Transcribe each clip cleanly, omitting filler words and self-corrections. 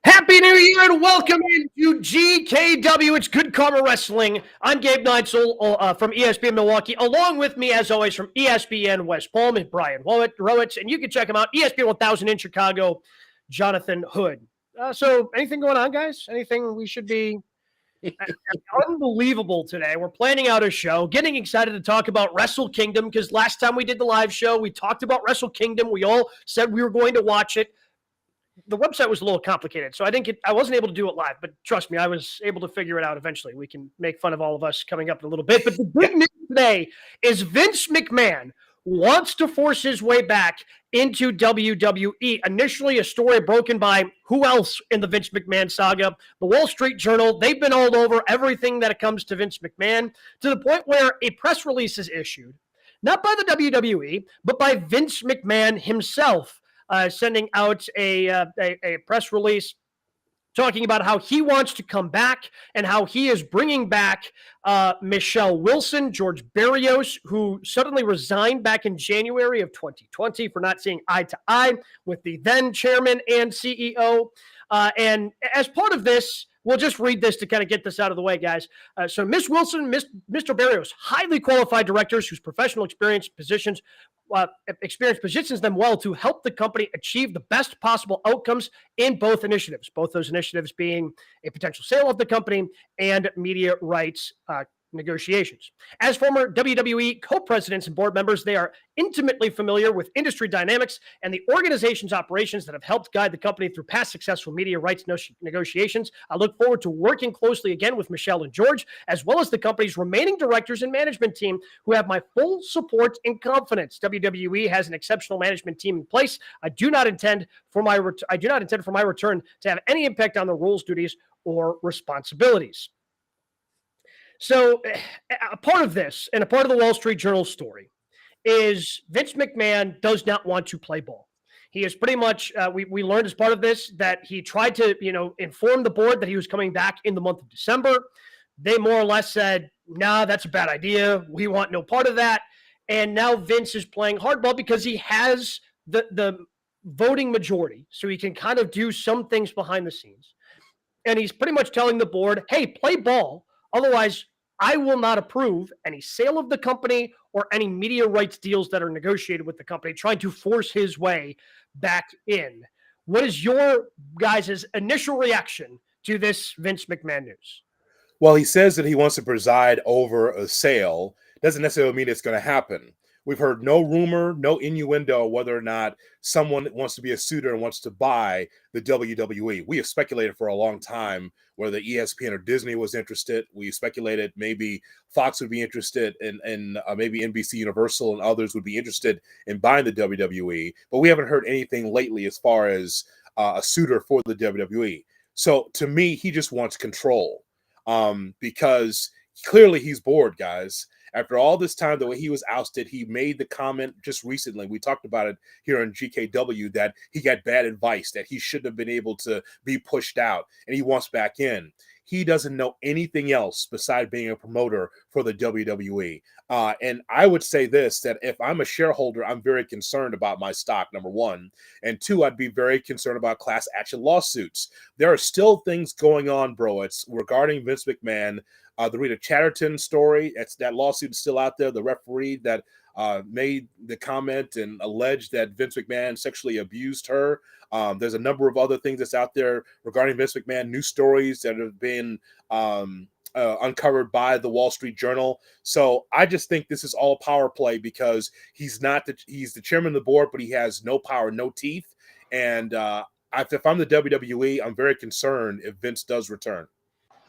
Happy New Year and welcome into GKW. It's Good Karma Wrestling. I'm Gabe Neitzel from ESPN Milwaukee. Along with me, as always, from ESPN West Palm is Brian Rowitz. And you can check him out, ESPN 1000 in Chicago, Jonathan Hood. So anything going on, guys? Anything we should be... Unbelievable today. We're planning out a show, getting excited to talk about Wrestle Kingdom because last time we did the live show, we talked about Wrestle Kingdom. We all said we were going to watch it. The website was a little complicated, so I wasn't able to do it live, but trust me, I was able to figure it out eventually. We can make fun of all of us coming up in a little bit, but the big news today is Vince McMahon wants to force his way back into WWE. Initially, a story broken by who else in the Vince McMahon saga? The Wall Street Journal. They've been all over everything that it comes to Vince McMahon to the point where a press release is issued, not by the WWE, but by Vince McMahon himself, sending out a press release talking about how he wants to come back and how he is bringing back Michelle Wilson, George Barrios, who suddenly resigned back in January of 2020 for not seeing eye to eye with the then chairman and CEO. And as part of this, we'll just read this to kind of get this out of the way, guys. So Miss Wilson, Mr. Barrios, highly qualified directors whose professional experience positions them well to help the company achieve the best possible outcomes in both initiatives, both those initiatives being a potential sale of the company and media rights negotiations. As former WWE co-presidents and board members, they are intimately familiar with industry dynamics and the organization's operations that have helped guide the company through past successful media rights negotiations. I look forward to working closely again with Michelle and George, as well as the company's remaining directors and management team who have my full support and confidence. WWE has an exceptional management team in place. I do not intend for my return to have any impact on the roles, duties, or responsibilities. So a part of this and a part of the Wall Street Journal story is Vince McMahon does not want to play ball. He is pretty much, we learned as part of this that he tried to, inform the board that he was coming back in the month of December. They more or less said, nah, that's a bad idea. We want no part of that. And now Vince is playing hardball because he has the voting majority. So he can kind of do some things behind the scenes. And he's pretty much telling the board, hey, play ball. Otherwise, I will not approve any sale of the company or any media rights deals that are negotiated with the company, trying to force his way back in. What is your guys' initial reaction to this Vince McMahon news? Well, he says that he wants to preside over a sale. Doesn't necessarily mean it's going to happen. We've heard no rumor, no innuendo whether or not someone wants to be a suitor and wants to buy the WWE. We have speculated for a long time whether ESPN or Disney was interested. We speculated maybe Fox would be interested and maybe NBC Universal and others would be interested in buying the WWE. But we haven't heard anything lately as far as a suitor for the WWE. So to me, he just wants control because clearly he's bored, guys. After all this time, the way he was ousted, he made the comment just recently. We talked about it here on GKW that he got bad advice, that he shouldn't have been able to be pushed out, and he wants back in. He doesn't know anything else besides being a promoter for the WWE. And I would say this, that if I'm a shareholder, I'm very concerned about my stock, number one. And two, I'd be very concerned about class action lawsuits. There are still things going on, bro. It's regarding Vince McMahon. The Rita Chatterton story, that lawsuit is still out there. The referee that made the comment and alleged that Vince McMahon sexually abused her. There's a number of other things that's out there regarding Vince McMahon, new stories that have been uncovered by the Wall Street Journal. So I just think this is all power play because he's the chairman of the board, but he has no power, no teeth. And if I'm the WWE, I'm very concerned if Vince does return.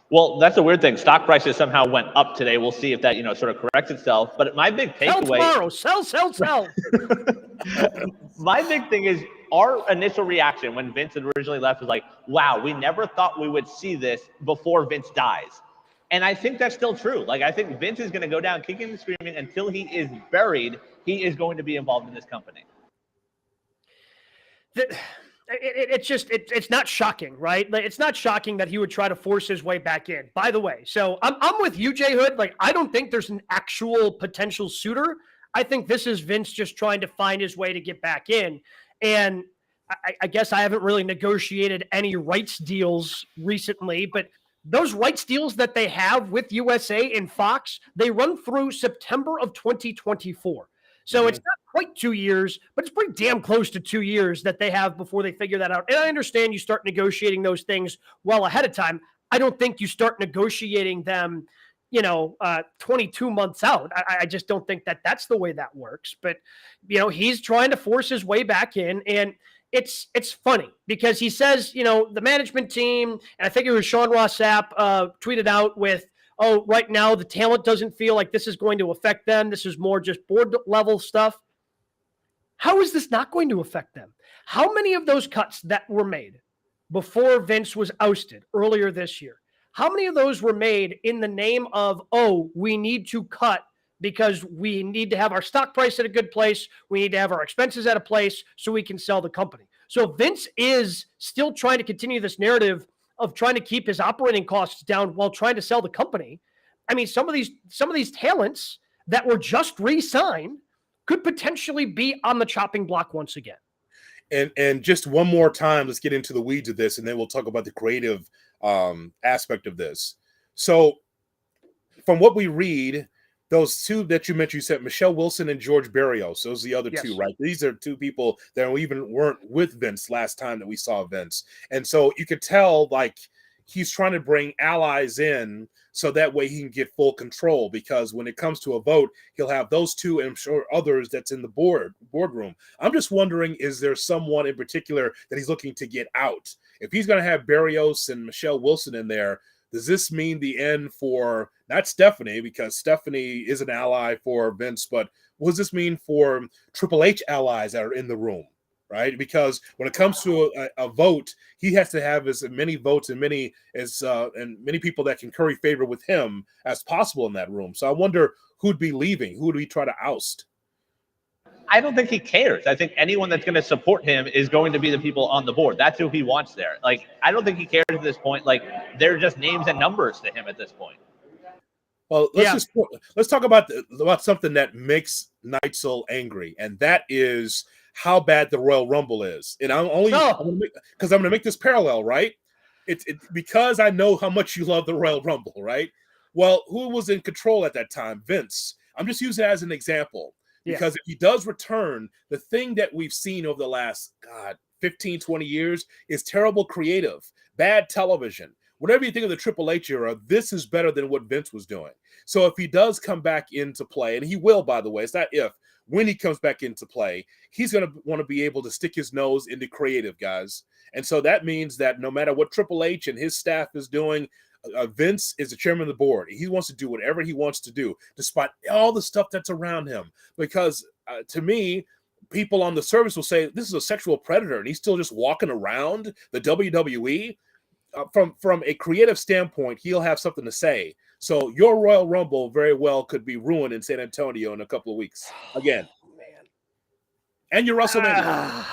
Well, that's a weird thing. Stock prices somehow went up today. We'll see if that, sort of corrects itself. But my big takeaway... Sell. My big thing is our initial reaction when Vince had originally left was like, wow, we never thought we would see this before Vince dies. And I think that's still true. Like, I think Vince is going to go down kicking and screaming until he is buried. He is going to be involved in this company. It's not shocking, right? Like, it's not shocking that he would try to force his way back in. By the way, so I'm with you, Jay Hood. Like, I don't think there's an actual potential suitor. I think this is Vince just trying to find his way to get back in. And I guess I haven't really negotiated any rights deals recently, but those rights deals that they have with USA and Fox, they run through September of 2024. So it's not quite 2 years, but it's pretty damn close to 2 years that they have before they figure that out. And I understand you start negotiating those things well ahead of time. I don't think you start negotiating them, 22 months out. I just don't think that that's the way that works. But, he's trying to force his way back in. And it's funny because he says, the management team, and I think it was Sean Ross Sapp tweeted out with, oh, right now the talent doesn't feel like this is going to affect them. This is more just board level stuff. How is this not going to affect them? How many of those cuts that were made before Vince was ousted earlier this year, how many of those were made in the name of, oh, we need to cut because we need to have our stock price at a good place. We need to have our expenses at a place so we can sell the company. So Vince is still trying to continue this narrative of trying to keep his operating costs down while trying to sell the company. I mean, some of these talents that were just re-signed could potentially be on the chopping block once again. And just one more time, let's get into the weeds of this, and then we'll talk about the creative aspect of this. So from what we read, those two that you mentioned, you said Michelle Wilson and George Barrios. Those are the other two, right? These are two people that even weren't with Vince last time that we saw Vince. And so you could tell, like, he's trying to bring allies in so that way he can get full control, because when it comes to a vote, he'll have those two and I'm sure others that's in the boardroom. I'm just wondering, is there someone in particular that he's looking to get out? If he's going to have Barrios and Michelle Wilson in there, does this mean the end for not Stephanie, because Stephanie is an ally for Vince, but what does this mean for Triple H allies that are in the room, right? Because when it comes to a vote, he has to have as many votes and many people that can curry favor with him as possible in that room. So I wonder who'd be leaving, who would we try to oust? I don't think he cares. I think anyone that's going to support him is going to be the people on the board. That's who he wants there. Like, I don't think he cares at this point. Like, they're just names and numbers to him at this point. Well, let's talk about something that makes Neitzel angry, and that is how bad the Royal Rumble is. And I'm going to make this parallel, right? It's because I know how much you love the Royal Rumble, right? Well, who was in control at that time? Vince. I'm just using it as an example. Because if he does return, the thing that we've seen over the last, 15, 20 years is terrible creative, bad television. Whatever you think of the Triple H era, this is better than what Vince was doing. So if he does come back into play, and he will, by the way, it's not if, when he comes back into play, he's going to want to be able to stick his nose into creative, guys. And so that means that no matter what Triple H and his staff is doing, Vince is the chairman of the board. He wants to do whatever he wants to do, despite all the stuff that's around him. Because to me, people on the service will say this is a sexual predator, and he's still just walking around the WWE. From a creative standpoint, he'll have something to say. So your Royal Rumble very well could be ruined in San Antonio in a couple of weeks again. Man. And your WrestleMania.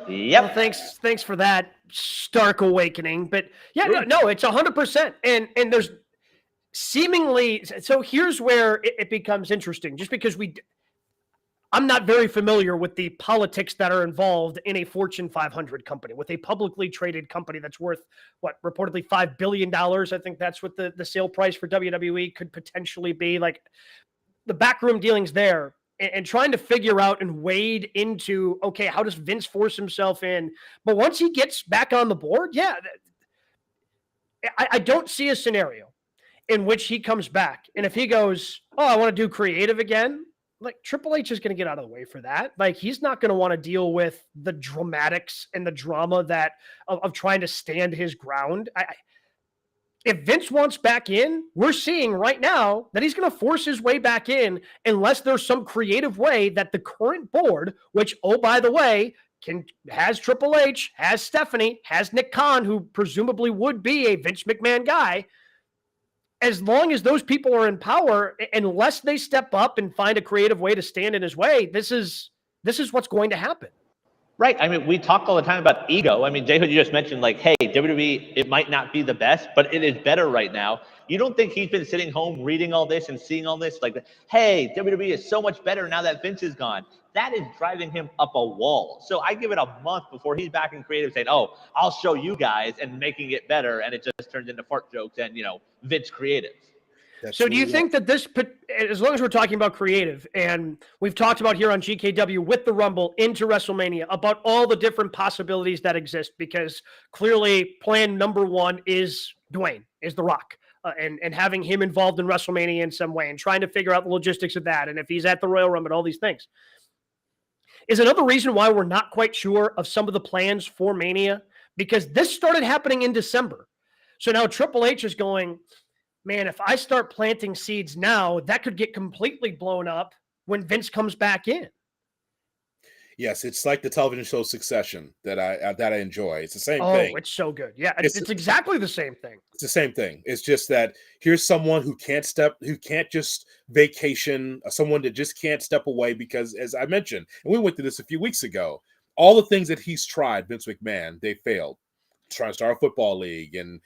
Yep. Well, thanks for that stark awakening. But yeah, no, it's 100%. And there's seemingly, so here's where it becomes interesting, just because I'm not very familiar with the politics that are involved in a Fortune 500 company, with a publicly traded company that's worth, reportedly $5 billion. I think that's what the sale price for WWE could potentially be. Like, the backroom dealings there, and trying to figure out and wade into, okay, how does Vince force himself in? But once he gets back on the board, I don't see a scenario in which he comes back. And if he goes, oh, I want to do creative again, like, Triple H is going to get out of the way for that. Like, he's not going to want to deal with the dramatics and the drama that of trying to stand his ground. If Vince wants back in, we're seeing right now that he's going to force his way back in unless there's some creative way that the current board, which, oh, by the way, has Triple H, has Stephanie, has Nick Khan, who presumably would be a Vince McMahon guy. As long as those people are in power, unless they step up and find a creative way to stand in his way, this is what's going to happen. Right. I mean, we talk all the time about ego. I mean, Jay Hood, you just mentioned like, hey, WWE, it might not be the best, but it is better right now. You don't think he's been sitting home reading all this and seeing all this like, hey, WWE is so much better now that Vince is gone. That is driving him up a wall. So I give it a month before he's back in creative saying, oh, I'll show you guys and making it better. And it just turns into fart jokes and, Vince creative. So do you think that this, as long as we're talking about creative, and we've talked about here on GKW with the Rumble into WrestleMania about all the different possibilities that exist, because clearly plan number one is Dwayne, is The Rock, and having him involved in WrestleMania in some way and trying to figure out the logistics of that. And if he's at the Royal Rumble and all these things. Is another reason why we're not quite sure of some of the plans for Mania, because this started happening in December. So now Triple H is going, man, if I start planting seeds now, that could get completely blown up when Vince comes back in. Yes, it's like the television show Succession that I enjoy. It's the same thing. Oh, it's so good. Yeah, it's exactly the same thing. It's the same thing. It's just that here's someone who can't just vacation, someone that just can't step away because, as I mentioned, and we went through this a few weeks ago, all the things that he's tried, Vince McMahon, they failed. Trying to start a football league and,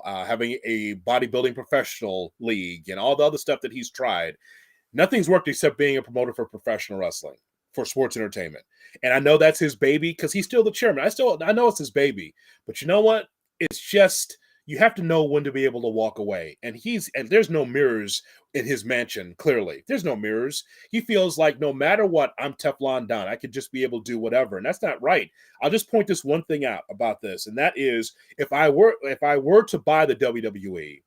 having a bodybuilding professional league and all the other stuff that he's tried. Nothing's worked except being a promoter for professional wrestling, for sports entertainment. And I know that's his baby because he's still the chairman. I know it's his baby, but you know what? It's just, you have to know when to be able to walk away. And there's no mirrors in his mansion. Clearly there's no mirrors. He feels like no matter what, I'm Teflon Don. I could just be able to do whatever. And that's not right. I'll just point this one thing out about this. And that is, if I were to buy the WWE,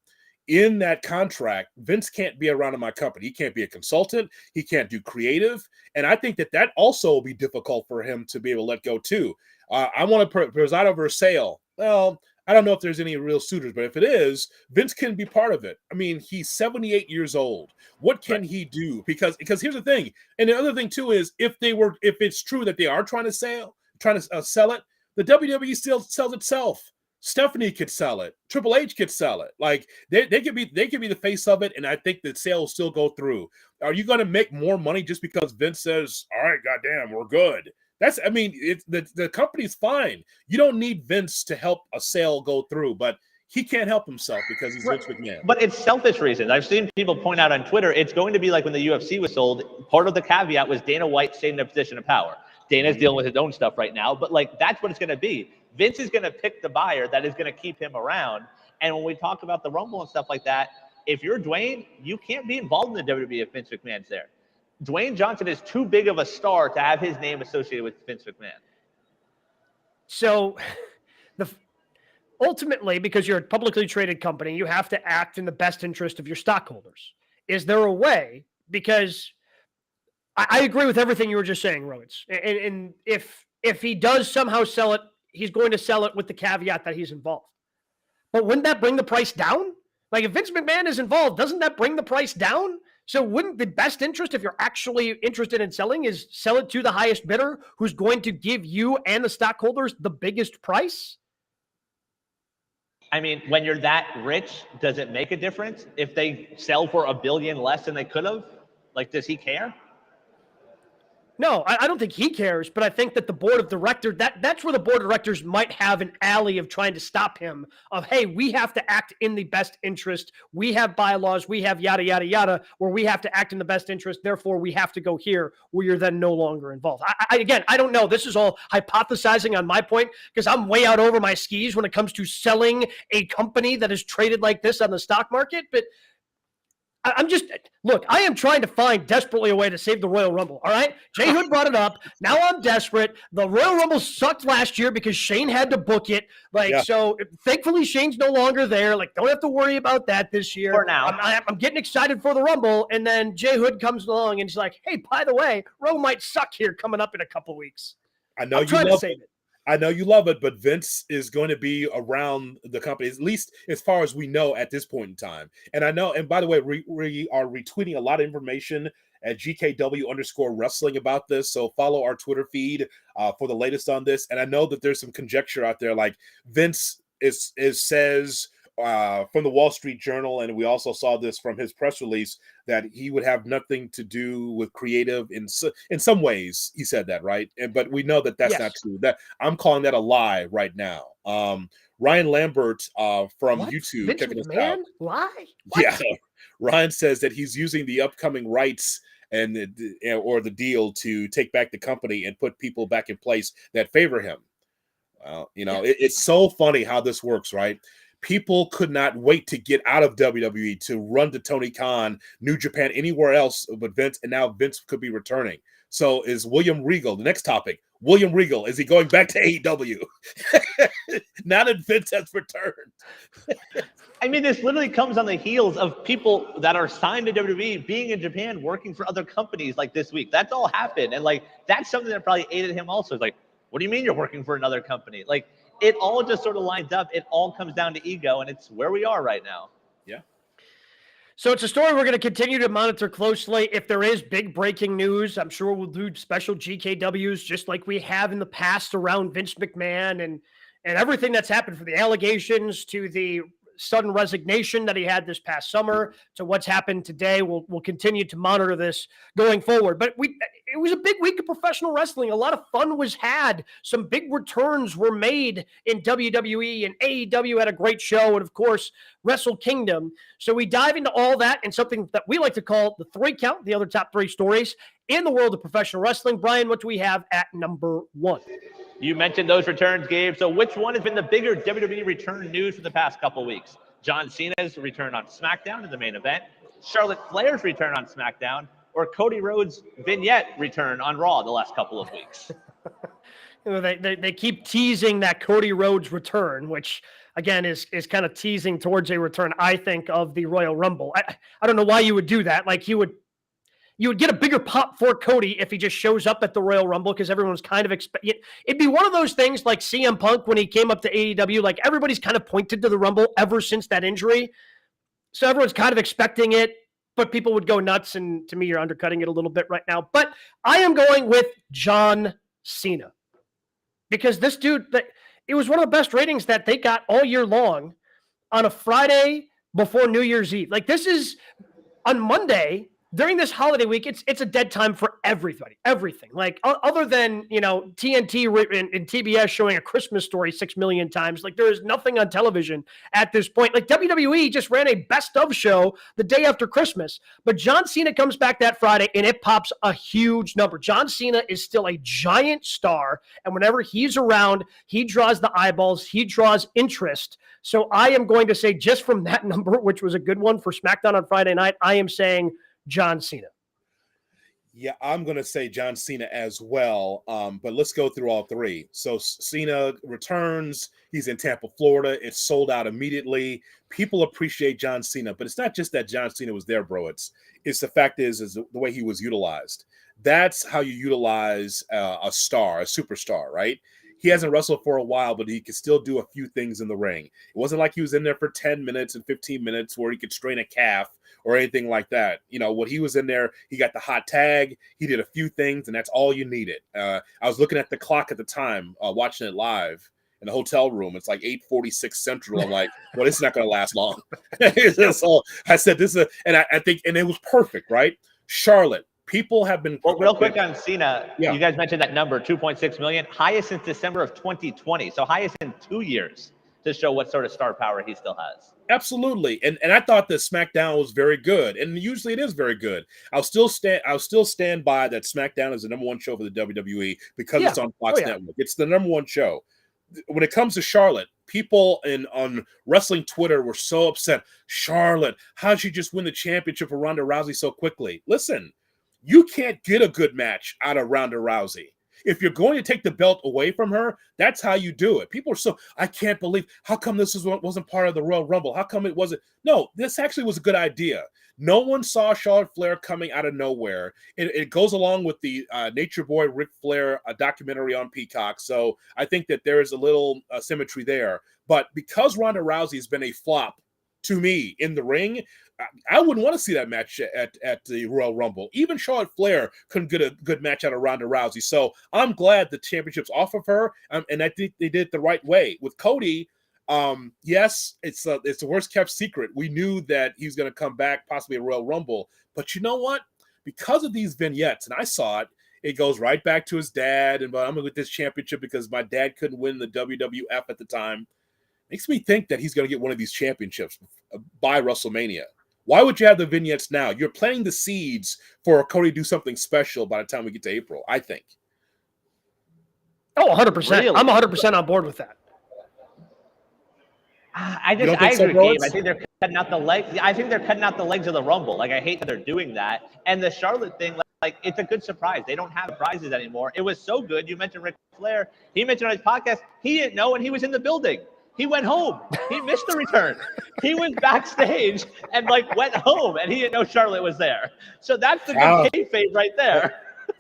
in that contract, Vince can't be around in my company. He can't be a consultant. He can't do creative. And I think that also will be difficult for him to be able to let go too. I want to preside over a sale. Well, I don't know if there's any real suitors, but if it is, Vince can be part of it. I mean, he's 78 years old. What can he do? Because here's the thing. And the other thing too is if it's true that they are trying to sell it, the WWE still sells itself. Stephanie could sell it. Triple H could sell it. Like they could be the face of it, and I think the sale will still go through. Are you going to make more money just because Vince says, "All right, goddamn, we're good"? It's the company's fine. You don't need Vince to help a sale go through, but he can't help himself because he's Vince McMahon. But it's selfish reasons. I've seen people point out on Twitter, it's going to be like when the UFC was sold. Part of the caveat was Dana White staying in a position of power. Dana's dealing with his own stuff right now, but like that's what it's going to be. Vince is going to pick the buyer that is going to keep him around. And when we talk about the Rumble and stuff like that, if you're Dwayne, you can't be involved in the WWE if Vince McMahon's there. Dwayne Johnson is too big of a star to have his name associated with Vince McMahon. So ultimately, because you're a publicly traded company, you have to act in the best interest of your stockholders. Is there a way? Because I agree with everything you were just saying, Rhodes. And if he does somehow sell it, he's going to sell it with the caveat that he's involved. But wouldn't that bring the price down? Like if Vince McMahon is involved, doesn't that bring the price down? So wouldn't the best interest, if you're actually interested in selling, is sell it to the highest bidder who's going to give you and the stockholders the biggest price? I mean, when you're that rich, does it make a difference if they sell for $1 billion less than they could have? Like, does he care? No, I don't think he cares, but I think that the board of directors, that's where the board of directors might have an alley of trying to stop him of, hey, we have to act in the best interest. We have bylaws, we have yada, yada, yada, where we have to act in the best interest. Therefore, we have to go here where you're then no longer involved. Again, I don't know. This is all hypothesizing on my point because I'm way out over my skis when it comes to selling a company that is traded like this on the stock market. But I am trying to find desperately a way to save the Royal Rumble. All right. Jay Hood brought it up. Now I'm desperate. The Royal Rumble sucked last year because Shane had to book it. So thankfully Shane's no longer there. Like, don't have to worry about that this year. For now. I'm getting excited for the Rumble. And then Jay Hood comes along and he's like, hey, by the way, Row might suck here coming up in a couple weeks. I know you love it. I know you love it, but Vince is going to be around the company, at least as far as we know at this point in time. And I know, and by the way, we are retweeting a lot of information at GKW_wrestling about this. So follow our Twitter feed for the latest on this. And I know that there's some conjecture out there, like Vince says, from the Wall Street Journal, and we also saw this from his press release, that he would have nothing to do with creative in some ways. He said that, right? But we know that that's Yes. not true. That I'm calling that a lie right now. Ryan Lambert from What? YouTube Vince checking us out. McMahon? Lie? What? Yeah, Ryan says that he's using the upcoming rights and or the deal to take back the company and put people back in place that favor him. Well, it's so funny how this works, right? People could not wait to get out of WWE to run to Tony Khan, New Japan, anywhere else but Vince, and now Vince could be returning. So is William Regal, the next topic, William Regal, is he going back to AEW? Now that Vince has returned. I mean, this literally comes on the heels of people that are signed to WWE being in Japan, working for other companies like this week. That's all happened. And like, that's something that probably aided him also. It's like, what do you mean you're working for another company? Like, it all just sort of lines up. It all comes down to ego, and it's where we are right now. Yeah. So it's a story we're going to continue to monitor closely. If there is big breaking news, I'm sure we'll do special GKWs just like we have in the past around Vince McMahon and everything that's happened, from the allegations to the sudden resignation that he had this past summer to what's happened today. We'll continue to monitor this going forward. But it was a big week of professional wrestling. A lot of fun was had. Some big returns were made in WWE, and AEW had a great show, and of course, Wrestle Kingdom. So we dive into all that and something that we like to call the 3 count, the other top 3 stories in the world of professional wrestling. Brian, what do we have at number 1? You mentioned those returns, Gabe. So which one has been the bigger WWE return news for the past couple weeks? John Cena's return on SmackDown in the main event, Charlotte Flair's return on SmackDown, or Cody Rhodes' vignette return on Raw the last couple of weeks? They keep teasing that Cody Rhodes return, which again is kind of teasing towards a return, I think, of the Royal Rumble. I don't know why you would do that. Like, you would get a bigger pop for Cody if he just shows up at the Royal Rumble, because everyone's kind of expecting it. It'd be one of those things like CM Punk when he came up to AEW. Like, everybody's kind of pointed to the Rumble ever since that injury. So everyone's kind of expecting it, but people would go nuts. And to me, you're undercutting it a little bit right now. But I am going with John Cena, because this dude, it was one of the best ratings that they got all year long on a Friday before New Year's Eve. Like, this is on Monday. During this holiday week, it's a dead time for everybody, everything. Like, other than, TNT and TBS showing A Christmas Story 6 million times, like, there is nothing on television at this point. Like, WWE just ran a best of show the day after Christmas, but John Cena comes back that Friday and it pops a huge number. John Cena is still a giant star, and whenever he's around, he draws the eyeballs, he draws interest. So I am going to say, just from that number, which was a good one for SmackDown on Friday night, I am saying John Cena. Yeah, I'm going to say John Cena as well, but let's go through all 3. So Cena returns. He's in Tampa, Florida. It's sold out immediately. People appreciate John Cena, but it's not just that John Cena was there, bro. It's the fact is the way he was utilized. That's how you utilize a star, a superstar, right? He hasn't wrestled for a while, but he could still do a few things in the ring. It wasn't like he was in there for 10 minutes and 15 minutes where he could strain a calf or anything like that. When he was in there, he got the hot tag. He did a few things, and that's all you needed. I was looking at the clock at the time, watching it live in the hotel room. It's like 8:46 Central. I'm like, well, this is not going to last long. So I said, this is and I think, and it was perfect, right? Charlotte. People have been. Well, real quick on Cena, yeah. You guys mentioned that number, 2.6 million, highest since December of 2020. So highest in 2 years, to show what sort of star power he still has. Absolutely. And I thought that SmackDown was very good. And usually it is very good. I'll still stand by that SmackDown is the number 1 show for the WWE because it's on Fox Network. It's the number 1 show. When it comes to Charlotte, people on wrestling Twitter were so upset. Charlotte, how'd she just win the championship for Ronda Rousey so quickly? Listen, you can't get a good match out of Ronda Rousey. If you're going to take the belt away from her, that's how you do it. People are so, I can't believe, how come this wasn't part of the Royal Rumble? How come it wasn't? No, this actually was a good idea. No one saw Charlotte Flair coming out of nowhere. It goes along with the Nature Boy Ric Flair documentary on Peacock. So I think that there is a little symmetry there. But because Ronda Rousey has been a flop to me in the ring, I wouldn't want to see that match at the Royal Rumble. Even Charlotte Flair couldn't get a good match out of Ronda Rousey. So I'm glad the championship's off of her, and I think they did it the right way. With Cody, Yes, it's the worst kept secret. We knew that he was going to come back, possibly a Royal Rumble. But you know what? Because of these vignettes, and I saw it, it goes right back to his dad. And I'm going to get this championship because my dad couldn't win the WWF at the time. Makes me think that he's going to get one of these championships by WrestleMania. Why would you have the vignettes now? You're planting the seeds for Cody to do something special by the time we get to April, I think. Oh, 100%. Really? I'm 100% on board with that. I You don't think agree, so, Gabe. Rhodes? I think they're cutting out the legs. I think they're cutting out the legs of the Rumble. Like, I hate that they're doing that. And the Charlotte thing, like it's a good surprise. They don't have prizes anymore. It was so good. You mentioned Ric Flair. He mentioned on his podcast, he didn't know when he was in the building. He went home. He missed the return. He was backstage and like went home, and he didn't know Charlotte was there. So that's the good kayfabe right there.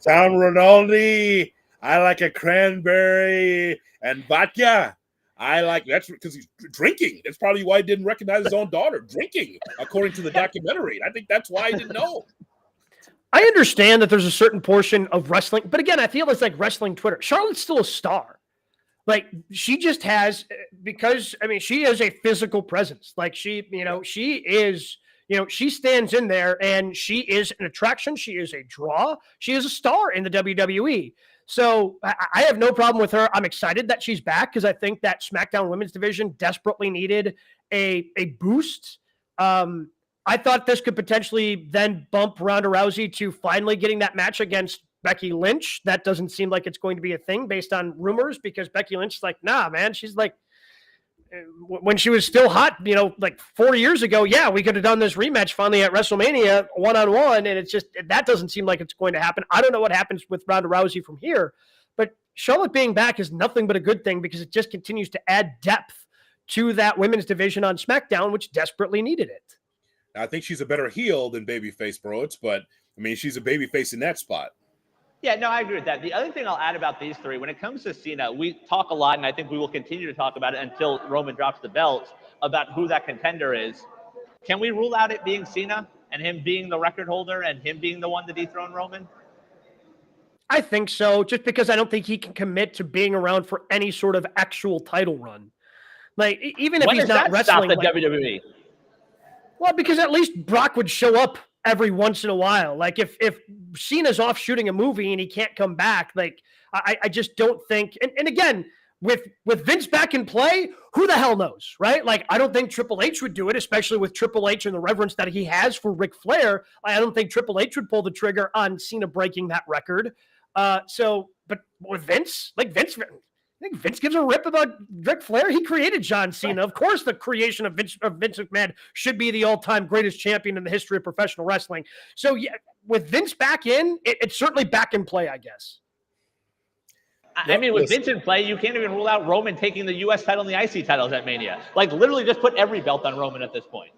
Tom Rinaldi, I like a cranberry and vodka. I like that's because he's drinking. That's probably why he didn't recognize his own daughter drinking, according to the documentary. I think that's why he didn't know. I understand that there's a certain portion of wrestling, but again, I feel it's like wrestling Twitter. Charlotte's still a star. Like she just has, because I mean, she is a physical presence. Like she is, she stands in there and she is an attraction. She is a draw. She is a star in the WWE. So I have no problem with her. I'm excited that she's back because I think that SmackDown Women's Division desperately needed a boost. I thought this could potentially then bump Ronda Rousey to finally getting that match against Becky Lynch. That doesn't seem like it's going to be a thing based on rumors because Becky Lynch is like, nah, man. She's like, when she was still hot, like 4 years ago, yeah, we could have done this rematch finally at WrestleMania one-on-one, and it's just, that doesn't seem like it's going to happen. I don't know what happens with Ronda Rousey from here, but Charlotte being back is nothing but a good thing because it just continues to add depth to that women's division on SmackDown, which desperately needed it. I think she's a better heel than babyface Broads, but I mean, she's a babyface in that spot. Yeah, no, I agree with that. The other thing I'll add about these three, when it comes to Cena, we talk a lot, and I think we will continue to talk about it until Roman drops the belt, about who that contender is. Can we rule out it being Cena and him being the record holder and him being the one to dethrone Roman? I think so, just because I don't think he can commit to being around for any sort of actual title run. Like, even if he's not wrestling. Stop the WWE? Well, because at least Brock would show up every once in a while. Like if Cena's off shooting a movie and he can't come back, like I just don't think. And again, with Vince back in play, who the hell knows, right? Like I don't think Triple H would do it, especially with Triple H and the reverence that he has for Ric Flair. I don't think Triple H would pull the trigger on Cena breaking that record. But with Vince, I think Vince gives a rip about Ric Flair. He created John Cena. Of course, the creation of Vince McMahon should be the all-time greatest champion in the history of professional wrestling. So, yeah, with Vince back in, it's certainly back in play, I guess. I mean, with Vince in play, you can't even rule out Roman taking the U.S. title and the IC titles at Mania. Like, literally just put every belt on Roman at this point.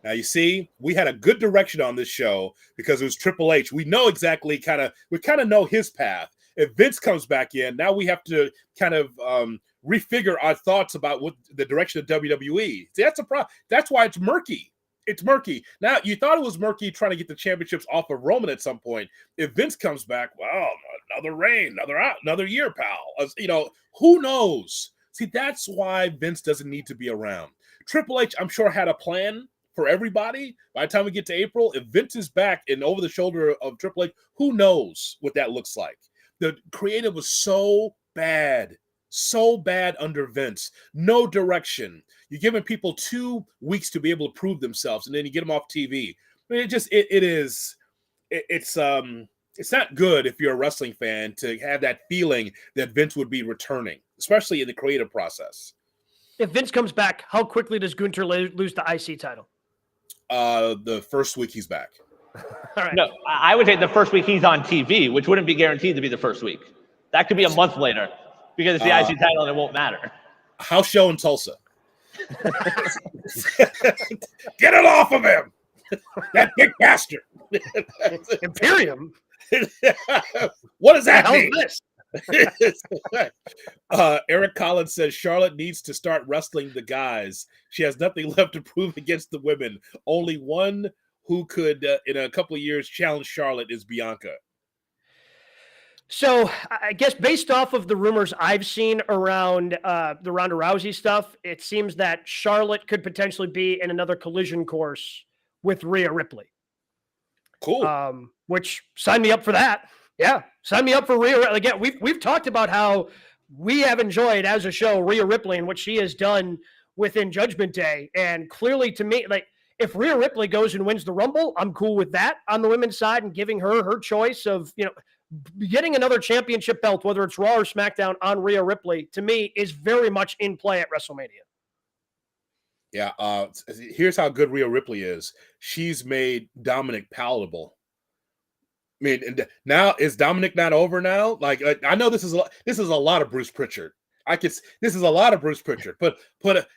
Now, you see, we had a good direction on this show because it was Triple H. We know exactly we kind of know his path. If Vince comes back in, now we have to kind of refigure our thoughts about what the direction of WWE. See, that's a problem. That's why it's murky. It's murky. Now, you thought it was murky trying to get the championships off of Roman at some point. If Vince comes back, well, another reign, another year, pal. Who knows? See, that's why Vince doesn't need to be around. Triple H, I'm sure, had a plan for everybody. By the time we get to April, if Vince is back and over the shoulder of Triple H, who knows what that looks like? The creative was so bad under Vince. No direction. You're giving people 2 weeks to be able to prove themselves, and then you get them off TV. I mean, it's not good if you're a wrestling fan to have that feeling that Vince would be returning, especially in the creative process. If Vince comes back, how quickly does Gunther lose the IC title? The first week he's back. All right. No, I would say the first week he's on TV, which wouldn't be guaranteed to be the first week. That could be a month later because it's the IC title and it won't matter. House show in Tulsa. Get it off of him! That big bastard! Imperium? What does that How's mean? this? Eric Collins says Charlotte needs to start wrestling the guys. She has nothing left to prove against the women. Only one who could, in a couple of years, challenge Charlotte is Bianca. So I guess based off of the rumors I've seen around the Ronda Rousey stuff, it seems that Charlotte could potentially be in another collision course with Rhea Ripley. Cool. Which sign me up for that. Yeah, sign me up for Rhea. Again, we've talked about how we have enjoyed as a show Rhea Ripley and what she has done within Judgment Day, and clearly to me, like if Rhea Ripley goes and wins the Rumble, I'm cool with that on the women's side and giving her choice of getting another championship belt, whether it's Raw or SmackDown, on Rhea Ripley. To me, is very much in play at WrestleMania. Yeah, here's how good Rhea Ripley is. She's made Dominic palatable. I mean, and now is Dominic not over now? Like I know this is a lot of Bruce Pritchard. This is a lot of Bruce Pritchard.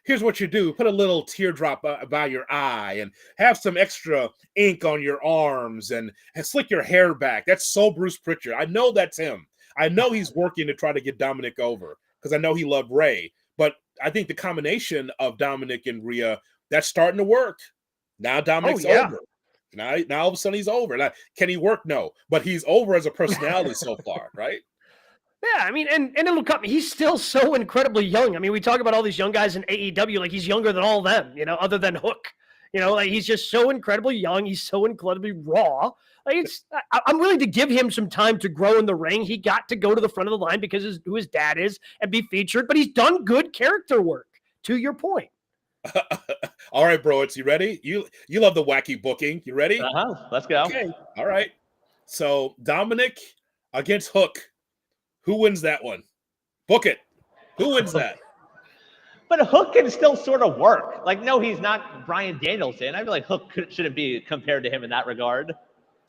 Here's what you do: put a little teardrop by your eye, and have some extra ink on your arms, and slick your hair back. That's so Bruce Pritchard. I know that's him. I know he's working to try to get Dominic over because I know he loved Ray. But I think the combination of Dominic and Rhea, that's starting to work. Now Dominic's over. Now all of a sudden he's over. Now, can he work? No, but he's over as a personality so far, right? Yeah, I mean, and it'll come. He's still so incredibly young. I mean, we talk about all these young guys in AEW, like he's younger than all of them, other than Hook. Like he's just so incredibly young. He's so incredibly raw. Like I'm willing to give him some time to grow in the ring. He got to go to the front of the line because of who his dad is and be featured, but he's done good character work, to your point. All right, bro, you ready? You love the wacky booking. You ready? Let's go. Okay. All right. So Dominic against Hook. Who wins that one? Book it. Who wins that? But Hook can still sort of work. Like, no, he's not Bryan Danielson. I feel like Hook shouldn't be compared to him in that regard.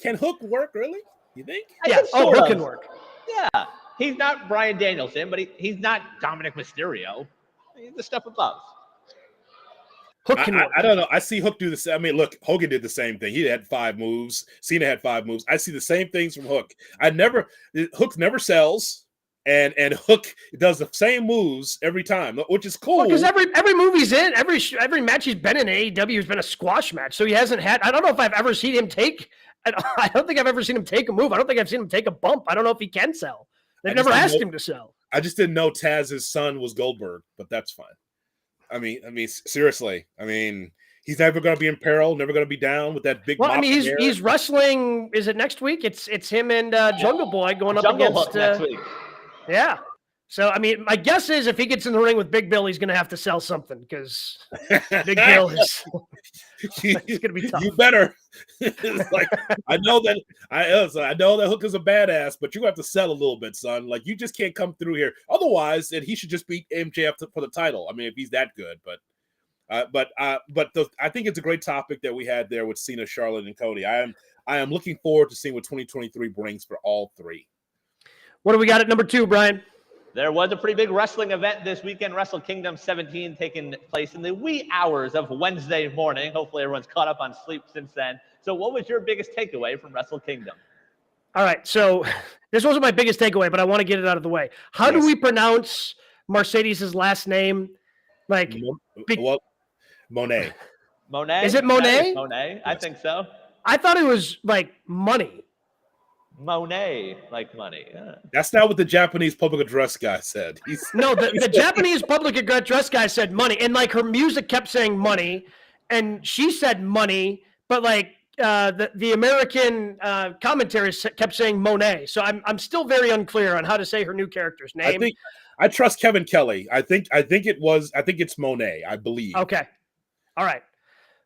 Can Hook work, really? You think? Yeah. Hook can work. Yeah. He's not Bryan Danielson, but he's not Dominic Mysterio. He's the step above. Hook can work. I don't know. I see Hook do the same. I mean, look, Hogan did the same thing. He had 5 moves. Cena had 5 moves. I see the same things from Hook. Hook never sells. And Hook does the same moves every time, which is cool. Because every move he's in, every match he's been in AEW has been a squash match. So he hasn't had. I don't know if I've ever seen him take. I don't think I've ever seen him take a move. I don't think I've seen him take a bump. I don't know if he can sell. They've never asked him to sell. I just didn't know Taz's son was Goldberg, but that's fine. I mean, seriously. I mean, he's never going to be in peril. Never going to be down with that big. Well, I mean, he's wrestling. Is it next week? It's him and Jungle Boy going up Jungle against Hook next week. Yeah. So, I mean, my guess is if he gets in the ring with Big Bill, he's going to have to sell something because Big Bill is it's going to be tough. You better. Like, I know that Hook is a badass, but you're going to have to sell a little bit, son. Like, you just can't come through here. Otherwise, then he should just beat MJF for the title. I mean, if he's that good. But I think it's a great topic that we had there with Cena, Charlotte, and Cody. I am looking forward to seeing what 2023 brings for all three. What do we got at number 2, Brian? There was a pretty big wrestling event this weekend, Wrestle Kingdom 17, taking place in the wee hours of Wednesday morning. Hopefully everyone's caught up on sleep since then. So what was your biggest takeaway from Wrestle Kingdom? All right, so this wasn't my biggest takeaway, but I want to get it out of the way. How do we pronounce Mercedes' last name? Like, Monet. Monet? Is it Monet? Monet, yes. I think so. I thought it was like money. Monet, like money. Yeah. That's not what the Japanese public address guy said. No, the Japanese public address guy said money, and like her music kept saying money, and she said money, but like the American commentaries kept saying Monet. So I'm still very unclear on how to say her new character's name. I trust Kevin Kelly. I think it's Monet, I believe. Okay. All right.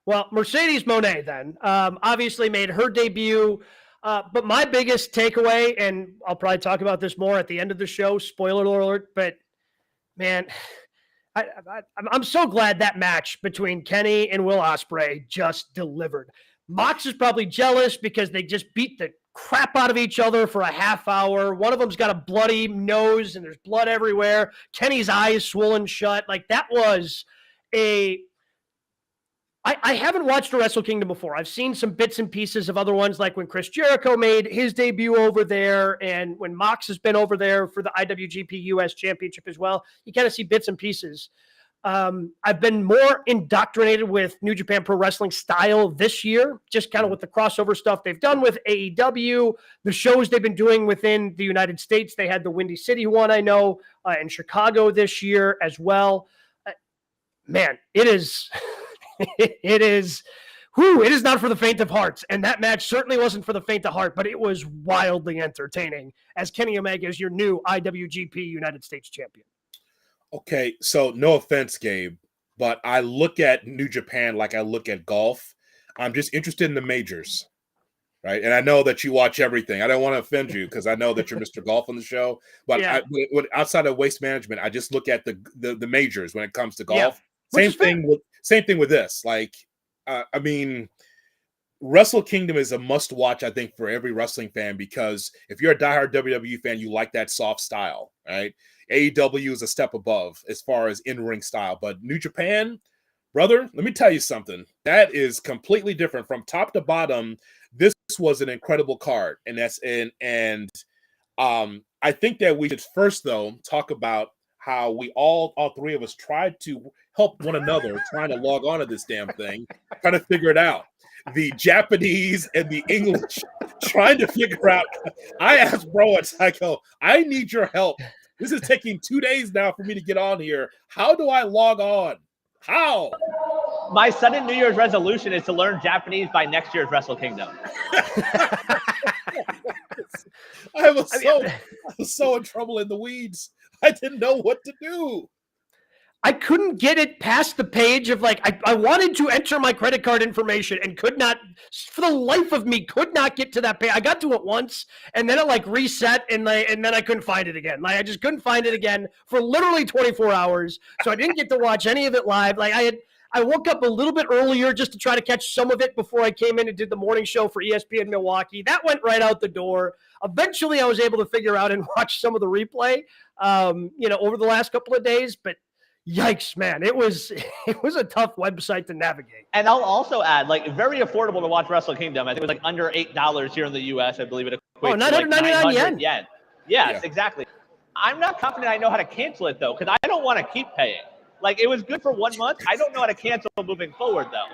Well, Mercedes Moné then obviously made her debut. But my biggest takeaway, and I'll probably talk about this more at the end of the show, spoiler alert, but man, I'm so glad that match between Kenny and Will Ospreay just delivered. Mox is probably jealous because they just beat the crap out of each other for a half hour. One of them's got a bloody nose and there's blood everywhere. Kenny's eyes swollen shut. Like that was I haven't watched a Wrestle Kingdom before. I've seen some bits and pieces of other ones, like when Chris Jericho made his debut over there and when Mox has been over there for the IWGP US Championship as well. You kind of see bits and pieces. I've been more indoctrinated with New Japan Pro Wrestling style this year, just kind of with the crossover stuff they've done with AEW, the shows they've been doing within the United States. They had the Windy City one, I know, in Chicago this year as well. Man, it is, it is not for the faint of heart. And that match certainly wasn't for the faint of heart, but it was wildly entertaining as Kenny Omega is your new IWGP United States champion. Okay, so no offense, Gabe, but I look at New Japan like I look at golf. I'm just interested in the majors, right? And I know that you watch everything. I don't want to offend you because I know that you're Mr. Golf on the show. But Yeah. outside of Waste Management, I just look at the majors when it comes to golf. Yeah. Same thing with this. Like, I mean, Wrestle Kingdom is a must watch, I think, for every wrestling fan, because if you're a diehard WWE fan, you like that soft style, right? AEW is a step above as far as in-ring style, but New Japan, brother, let me tell you something. That is completely different from top to bottom. This was an incredible card, and I think that we should first, though, talk about how we all three of us tried to help one another trying to log on to this damn thing, trying to figure it out. The Japanese and the English trying to figure out. I asked Bro at Psycho, I need your help. This is taking 2 days now for me to get on here. How do I log on? How? My sudden New Year's resolution is to learn Japanese by next year's Wrestle Kingdom. I was so in trouble in the weeds. I didn't know what to do. I couldn't get it past the page of like, I wanted to enter my credit card information and could not, for the life of me, could not get to that page. I got to it once and then it like reset and then I couldn't find it again. Like I just couldn't find it again for literally 24 hours. So I didn't get to watch any of it live. Like I woke up a little bit earlier just to try to catch some of it before I came in and did the morning show for ESPN Milwaukee. That went right out the door. Eventually I was able to figure out and watch some of the replay, over the last couple of days, but yikes, man. It was a tough website to navigate. And I'll also add, like, very affordable to watch Wrestle Kingdom. I think it was like under $8 here in the US. I believe it equates to like 999 yen. Yes, exactly. I'm not confident I know how to cancel it, though, because I don't want to keep paying. Like, it was good for 1 month. I don't know how to cancel moving forward, though.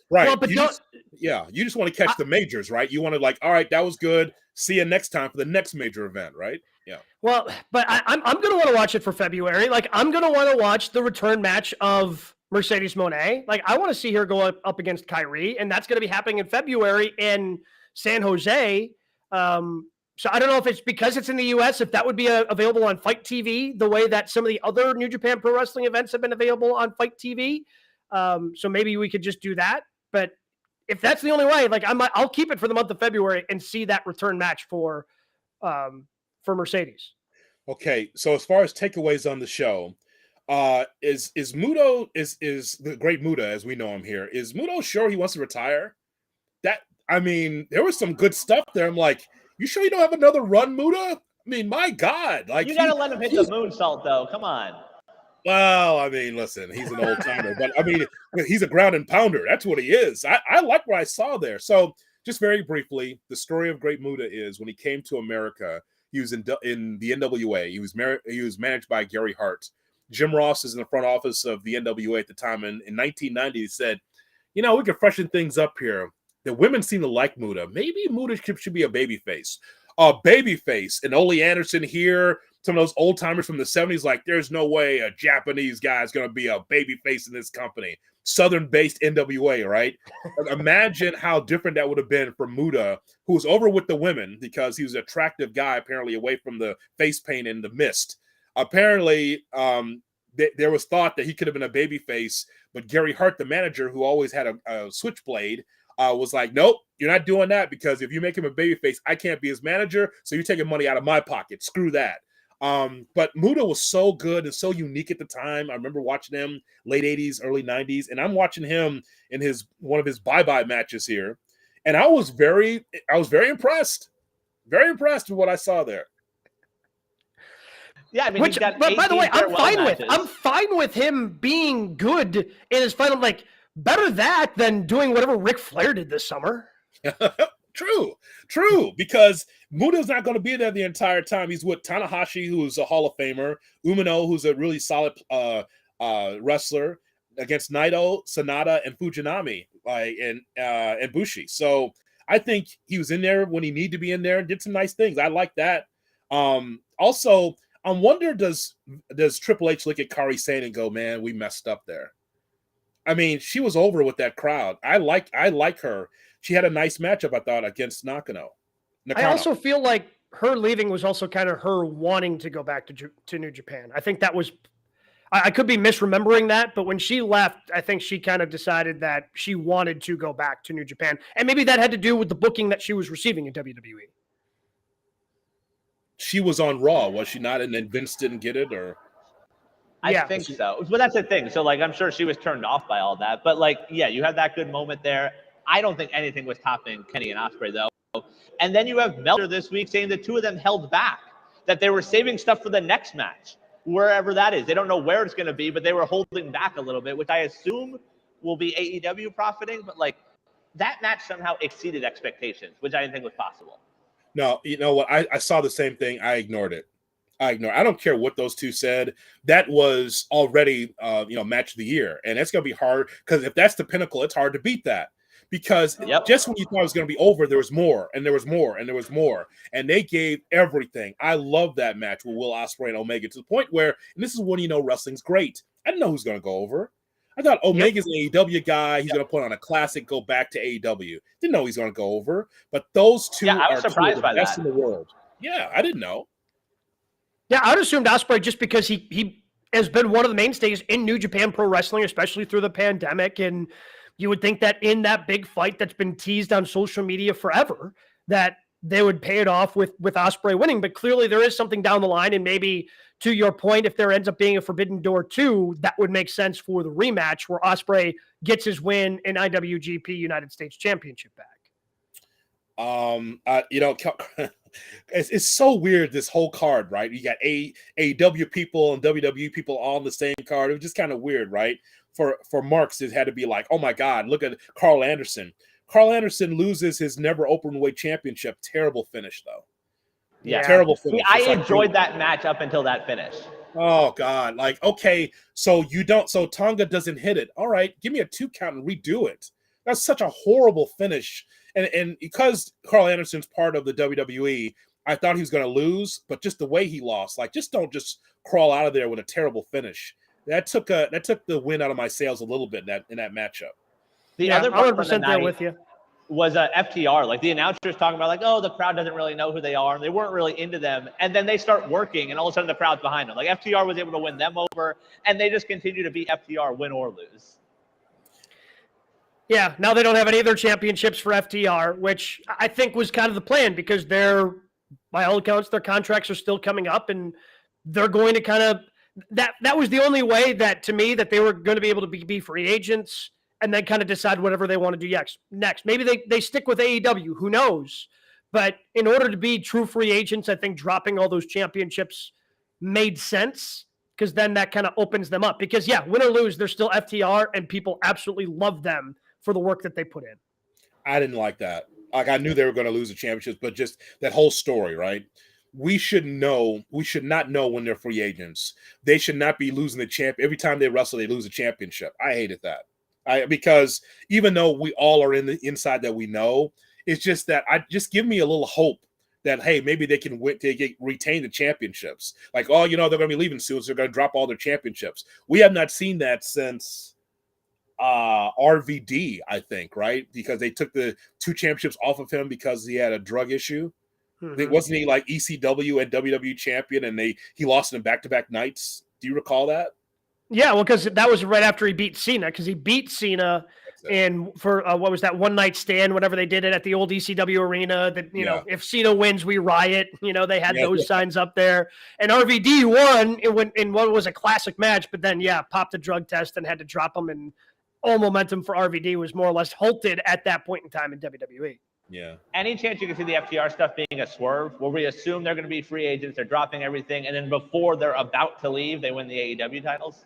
Right. Well, but you just want to catch the majors, right? You want to like, all right, that was good. See you next time for the next major event, right? Yeah. Well, but I'm going to want to watch it for February. Like, I'm going to want to watch the return match of Mercedes Moné. Like, I want to see her go up against Kyrie, and that's going to be happening in February in San Jose. So I don't know if it's because it's in the U.S., if that would be available on Fight TV, the way that some of the other New Japan Pro Wrestling events have been available on Fight TV. So maybe we could just do that. But if that's the only way, like I'll keep it for the month of February and see that return match for Mercedes. Okay, so as far as takeaways on the show, is Muto is the great Muta as we know him here? Is Muto sure he wants to retire? There was some good stuff there. I'm like, you sure you don't have another run, Muta? I mean, my God, like you gotta let him hit the moonsault, though. Come on. Well, I mean, listen, he's an old timer, but I mean, he's a ground and pounder. That's what he is. I like what I saw there. So, just very briefly, the story of Great Muta is when he came to America, he was in the NWA. He was managed by Gary Hart. Jim Ross is in the front office of the NWA at the time, and in 1990, he said, we can freshen things up here. The women seem to like Muta. Maybe Muta should be a babyface. A babyface. And Ole Anderson here, some of those old timers from the 70s, like, there's no way a Japanese guy is going to be a babyface in this company. Southern-based NWA, right? Imagine how different that would have been for Muta, who was over with the women because he was an attractive guy, apparently away from the face paint and the mist. Apparently, there was thought that he could have been a babyface, but Gary Hart, the manager, who always had a switchblade, was like, nope, you're not doing that, because if you make him a babyface, I can't be his manager, so you're taking money out of my pocket. Screw that. But Muta was so good and so unique at the time. I remember watching him late 80s, early 90s, and I'm watching him in one of his bye-bye matches here, and I was very impressed. Very impressed with what I saw there. Yeah, I mean, but by the way, I'm fine with him being good in his final, like, better that than doing whatever Ric Flair did this summer. True, because Muta's not going to be there the entire time. He's with Tanahashi, who's a Hall of Famer, Umino, who's a really solid wrestler against Naito, Sonata, and Fujinami, and Bushi. So I think he was in there when he needed to be in there and did some nice things. I like that. Also, I wonder does Triple H look at Kairi Sane and go, man, we messed up there. I mean, she was over with that crowd. I like her. She had a nice matchup, I thought, against Nakano. I also feel like her leaving was also kind of her wanting to go back to New Japan. I think that was, I could be misremembering that, but when she left, I think she kind of decided that she wanted to go back to New Japan. And maybe that had to do with the booking that she was receiving in WWE. She was on Raw, was she not? And then Vince didn't get it, or? I think so. But that's the thing. So, like, I'm sure she was turned off by all that. But, like, yeah, you had that good moment there. I don't think anything was topping Kenny and Ospreay, though. And then you have Meltzer this week saying the two of them held back, that they were saving stuff for the next match, wherever that is. They don't know where it's going to be, but they were holding back a little bit, which I assume will be AEW profiting. But, like, that match somehow exceeded expectations, which I didn't think was possible. No, you know what? I saw the same thing. I ignored it. I don't care what those two said. That was already, match of the year. And it's going to be hard because if that's the pinnacle, it's hard to beat that. Because just when you thought it was going to be over, there was more, and there was more, and there was more. And they gave everything. I love that match with Will Ospreay and Omega to the point where, and this is when you know wrestling's great. I didn't know who's going to go over. I thought Omega's an AEW guy. He's going to put on a classic, go back to AEW. Didn't know he's going to go over. But those two I was surprised by the best in the world. Yeah, I didn't know. Yeah, I'd assumed Ospreay just because he has been one of the mainstays in New Japan Pro Wrestling, especially through the pandemic. And you would think that in that big fight that's been teased on social media forever, that they would pay it off with Ospreay winning. But clearly there is something down the line. And maybe to your point, if there ends up being a Forbidden Door 2, that would make sense for the rematch where Ospreay gets his win in IWGP United States Championship back. It's so weird, this whole card, right? You got AEW people and WWE people all on the same card. It was just kind of weird, right? For Marks, it had to be like, oh my God, look at Carl Anderson. Carl Anderson loses his never openweight championship. Terrible finish, though. Yeah, terrible finish. I enjoyed that match up until that finish. Oh God, like, okay, so Tonga doesn't hit it. All right, give me a 2 count and redo it. That's such a horrible finish. And because Carl Anderson's part of the WWE, I thought he was going to lose, but just the way he lost, like, don't crawl out of there with a terrible finish. That took the wind out of my sails a little bit in that matchup. The other part 100% there with you was FTR. Like, the announcers talking about, like, oh, the crowd doesn't really know who they are, and they weren't really into them. And then they start working, and all of a sudden the crowd's behind them. Like, FTR was able to win them over, and they just continue to beat FTR, win or lose. Yeah, now they don't have any of their championships for FTR, which I think was kind of the plan because by all accounts, their contracts are still coming up, and they're going to kind of that was the only way that, to me, that they were going to be able to be free agents and then kind of decide whatever they want to do next. Maybe they stick with AEW, who knows? But in order to be true free agents, I think dropping all those championships made sense because then that kind of opens them up. Because, win or lose, they're still FTR, and people absolutely love them for the work that they put in. I didn't like that. Like, I knew they were going to lose the championships, but just that whole story, right? We should not know when they're free agents. They should not be losing the champ. Every time they wrestle, they lose a championship. I hated that. Because even though we all are in the inside that we know, it's just that just give me a little hope that, hey, maybe they can retain the championships. Like, oh, they're going to be leaving soon, so they're going to drop all their championships. We have not seen that since RVD, I think, right? Because they took the 2 championships off of him because he had a drug issue. Mm-hmm. Wasn't he like ECW and WWE champion, and he lost in back-to-back nights? Do you recall that? Yeah, well, because that was right after he beat Cena, because he beat Cena for what was that one night stand, whenever they did it at the old ECW arena, that, know, if Cena wins, we riot. They had those signs up there. And RVD won in what was a classic match, but then, popped a drug test and had to drop him, and all momentum for RVD was more or less halted at that point in time in WWE. Yeah. Any chance you can see the FTR stuff being a swerve where we assume they're going to be free agents, they're dropping everything, and then before they're about to leave, they win the AEW titles?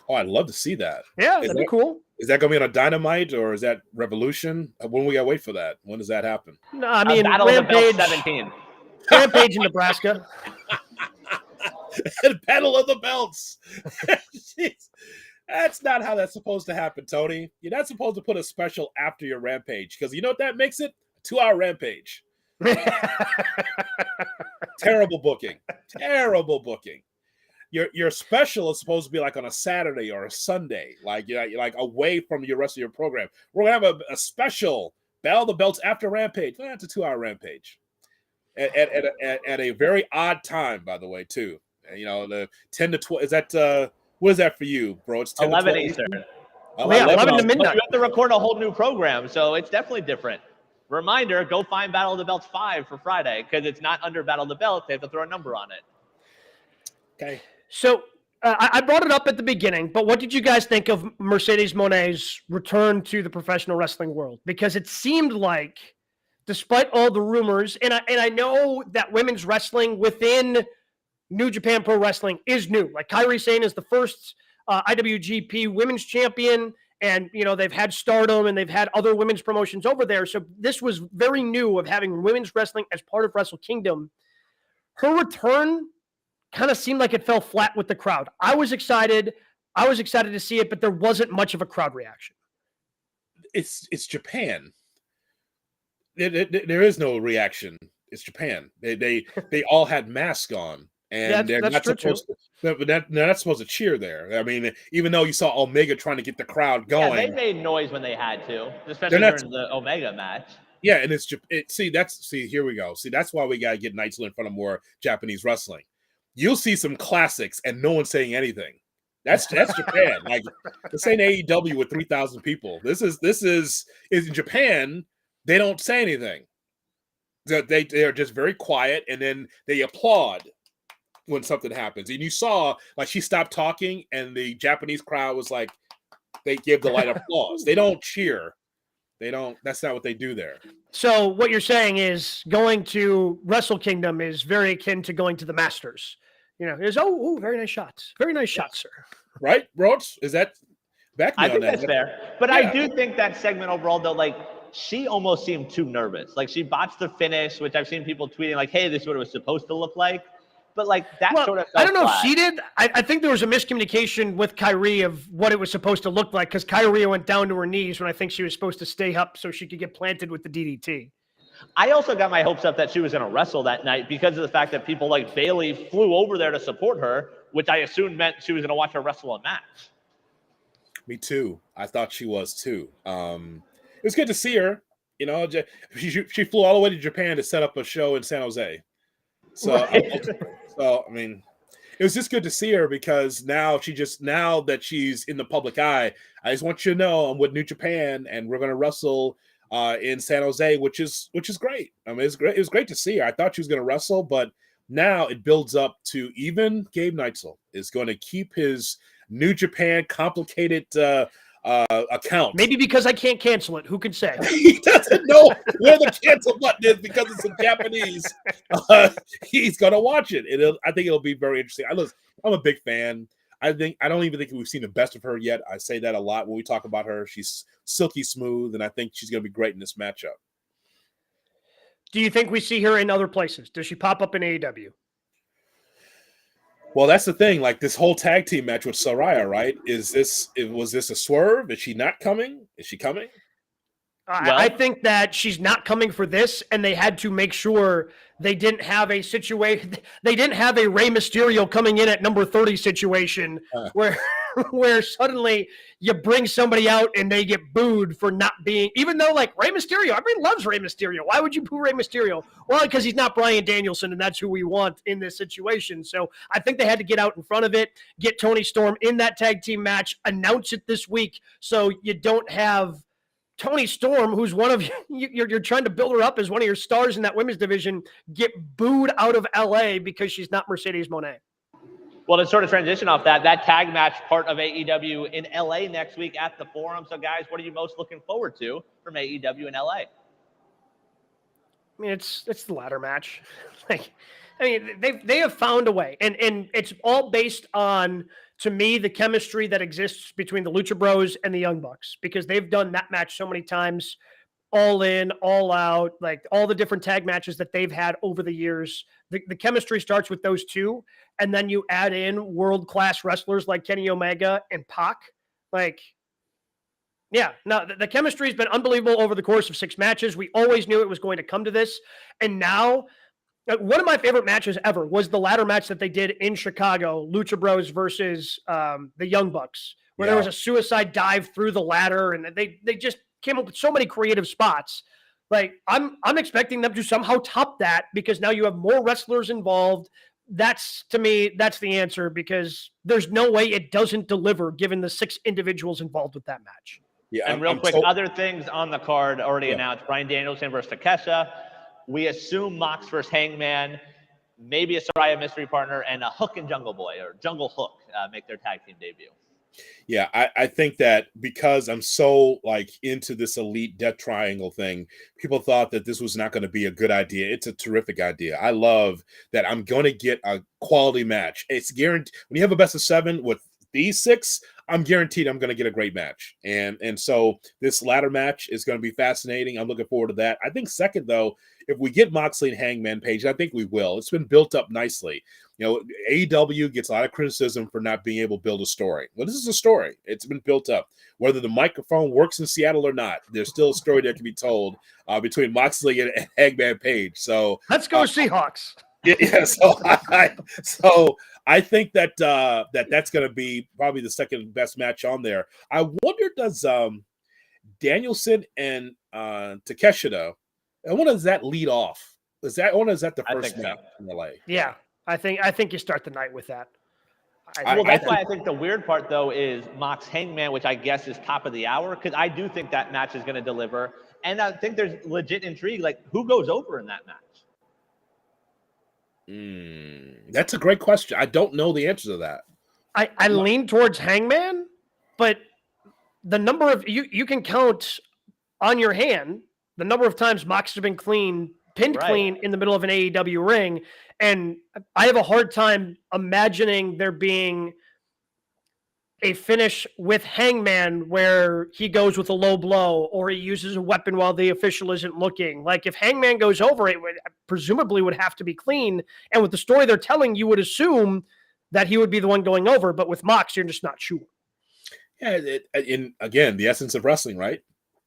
Oh, I'd love to see that. Yeah, that'd be cool. Is that going to be on a Dynamite, or is that Revolution? When we got to wait for that? When does that happen? No, I mean, Battle of the Belt 17. Rampage in Nebraska. and Battle of the Belts. Jeez. That's not how that's supposed to happen, Tony. You're not supposed to put a special after your Rampage because you know what that makes it? A 2-hour Rampage. Terrible booking. Terrible booking. Your special is supposed to be like on a Saturday or a Sunday, like you're like away from your rest of your program. We're gonna have a special Battle of the Belts after Rampage. Well, that's a 2-hour Rampage at a very odd time, by the way, too. You know, the 10 to 12. Is that what is that for you, bro? It's 10 11 to 12 Eastern. Oh, yeah, 11 to But midnight. you have to record a whole new program, so it's definitely different. Reminder, go find Battle of the Belts 5 for Friday, because it's not under Battle of the Belts. They have to throw a number on it. Okay. So I brought it up at the beginning, but what did you guys think of Mercedes Moné's return to the professional wrestling world? Because it seemed like, despite all the rumors, and I know that women's wrestling within New Japan Pro Wrestling is new. Like Kairi Sane is the first IWGP Women's Champion, and you know they've had Stardom and they've had other women's promotions over there. So this was very new of having women's wrestling as part of Wrestle Kingdom. Her return kind of seemed like it fell flat with the crowd. I was excited to see it, but there wasn't much of a crowd reaction. It's Japan. There is no reaction. It's Japan. They all had masks on, and they're not supposed to. They're not supposed to cheer there. I mean, even though you saw Omega trying to get the crowd going, Yeah, they made noise when they had to, especially during the Omega match. Yeah, and here we go. See, that's why we gotta get Naito in front of more Japanese wrestling. You'll see some classics and no one's saying anything. That's Japan. Like this ain't AEW with 3,000 people. This is in Japan. They don't say anything. They are just very quiet, and then they applaud when something happens. And you saw like she stopped talking, and the Japanese crowd was like, they give the light applause. They don't cheer. They don't. That's not what they do there. So what you're saying is going to Wrestle Kingdom is very akin to going to the Masters. You know, there's very nice shots. Very nice shots, sir. Right, Roach? Is that back me I on think that? that's fair. But Yeah. I do think that segment overall, though, like she almost seemed too nervous. Like she botched the finish, which I've seen people tweeting like, "Hey, this is what it was supposed to look like." But like that sort of. I don't know flat. if she did. I think there was a miscommunication with Kyrie of what it was supposed to look like because Kyrie went down to her knees when I think she was supposed to stay up so she could get planted with the DDT. I also got my hopes up that she was going to wrestle that night because of the fact that people like Bailey flew over there to support her, which I assumed meant she was going to watch her wrestle a match. Me too. I thought she was too. It was good to see her. You know, she flew all the way to Japan to set up a show in San Jose. So, I mean, it was just good to see her because now that she's in the public eye, I just want you to know I'm with New Japan and we're going to wrestle in San Jose, which is great. I mean, it's great. It was great to see her. I thought she was going to wrestle, but now it builds up to even Gabe Neitzel is going to keep his New Japan complicated account. Maybe because I can't cancel it. Who could say? He doesn't know where the cancel button is because it's in Japanese. He's gonna watch it. I think it'll be very interesting. I'm a big fan. I don't even think we've seen the best of her yet. I say that a lot when we talk about her. She's silky smooth, and I think she's gonna be great in this matchup. Do you think we see her in other places? Does she pop up in AEW? Well, that's the thing. Like this whole tag team match with Saraya, right? Was this a swerve? Is she not coming? Is she coming? I think that she's not coming for this, and they had to make sure they didn't have a situation. They didn't have a Rey Mysterio coming in at number 30 situation where suddenly you bring somebody out and they get booed for not being, even though like Rey Mysterio, everybody loves Rey Mysterio. Why would you boo Rey Mysterio? Well, because he's not Bryan Danielson, and that's who we want in this situation. So I think they had to get out in front of it, get Toni Storm in that tag team match, announce it this week, so you don't have Toni Storm, who's one of you're trying to build her up as one of your stars in that women's division, get booed out of LA because she's not Mercedes Moné. Well, to sort of transition off that tag match part of AEW in LA next week at the Forum. So, guys, what are you most looking forward to from AEW in LA? I mean, it's the ladder match. They have found a way, and it's all based on, to me, the chemistry that exists between the Lucha Bros and the Young Bucks, because they've done that match so many times. All In, All Out, like all the different tag matches that they've had over the years. The chemistry starts with those two, and then you add in world-class wrestlers like Kenny Omega and Pac. Like, yeah, no, the chemistry has been unbelievable over the course of 6 matches. We always knew it was going to come to this. And now, one of my favorite matches ever was the ladder match that they did in Chicago, Lucha Bros versus the Young Bucks, where there was a suicide dive through the ladder, and they just came up with so many creative spots. Like, I'm expecting them to somehow top that because now you have more wrestlers involved. That's, to me, that's the answer, because there's no way it doesn't deliver given the 6 individuals involved with that match. Yeah, and real quick, other things on the card already announced: Bryan Danielson versus Takesha. We assume Mox versus Hangman, maybe a Saraya mystery partner, and a Hook and Jungle Boy, or Jungle Hook, make their tag team debut. Yeah, I think that because I'm so like into this elite death triangle thing, people thought that this was not going to be a good idea. It's a terrific idea. I love that I'm going to get a quality match. It's guaranteed. When you have a best of 7 with these 6, I'm guaranteed I'm going to get a great match. And so this ladder match is going to be fascinating. I'm looking forward to that. I think second, though, if we get Moxley and Hangman Page, I think we will. It's been built up nicely. You know, AEW gets a lot of criticism for not being able to build a story. Well, this is a story. It's been built up. Whether the microphone works in Seattle or not, there's still a story that can be told between Moxley and Hangman Page. So let's go Seahawks. Yeah, so I think that that's going to be probably the second best match on there. I wonder, does Danielson and Takeshita, though, and when does that lead off? Is that the first match in LA? Yeah, I think you start the night with that. That's why I think the weird part, though, is Mox Hangman, which I guess is top of the hour, because I do think that match is going to deliver, and I think there's legit intrigue. Like, who goes over in that match? That's a great question. I don't know the answer to that. I lean towards Hangman, but the number of you can count on your hand the number of times Mox has been pinned clean in the middle of an AEW ring, and I have a hard time imagining there being a finish with Hangman where he goes with a low blow or he uses a weapon while the official isn't looking. Like, if Hangman goes over, it presumably would have to be clean. And with the story they're telling, you would assume that he would be the one going over. But with Mox, you're just not sure. Yeah, again, the essence of wrestling, right?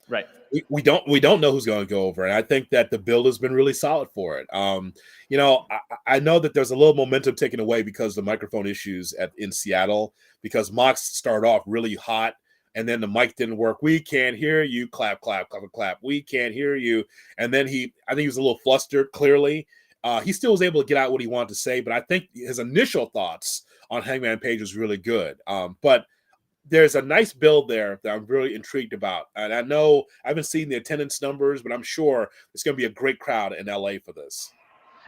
Right. We don't know who's going to go over, and I think that the build has been really solid for it. I know that there's a little momentum taken away because of the microphone issues in Seattle, because Mox started off really hot, and then the mic didn't work. We can't hear you. Clap, clap, clap, clap. We can't hear you. And then I think he was a little flustered. Clearly, he still was able to get out what he wanted to say, but I think his initial thoughts on Hangman Page was really good. But there's a nice build there that I'm really intrigued about. And I know I haven't seen the attendance numbers, but I'm sure it's going to be a great crowd in LA for this.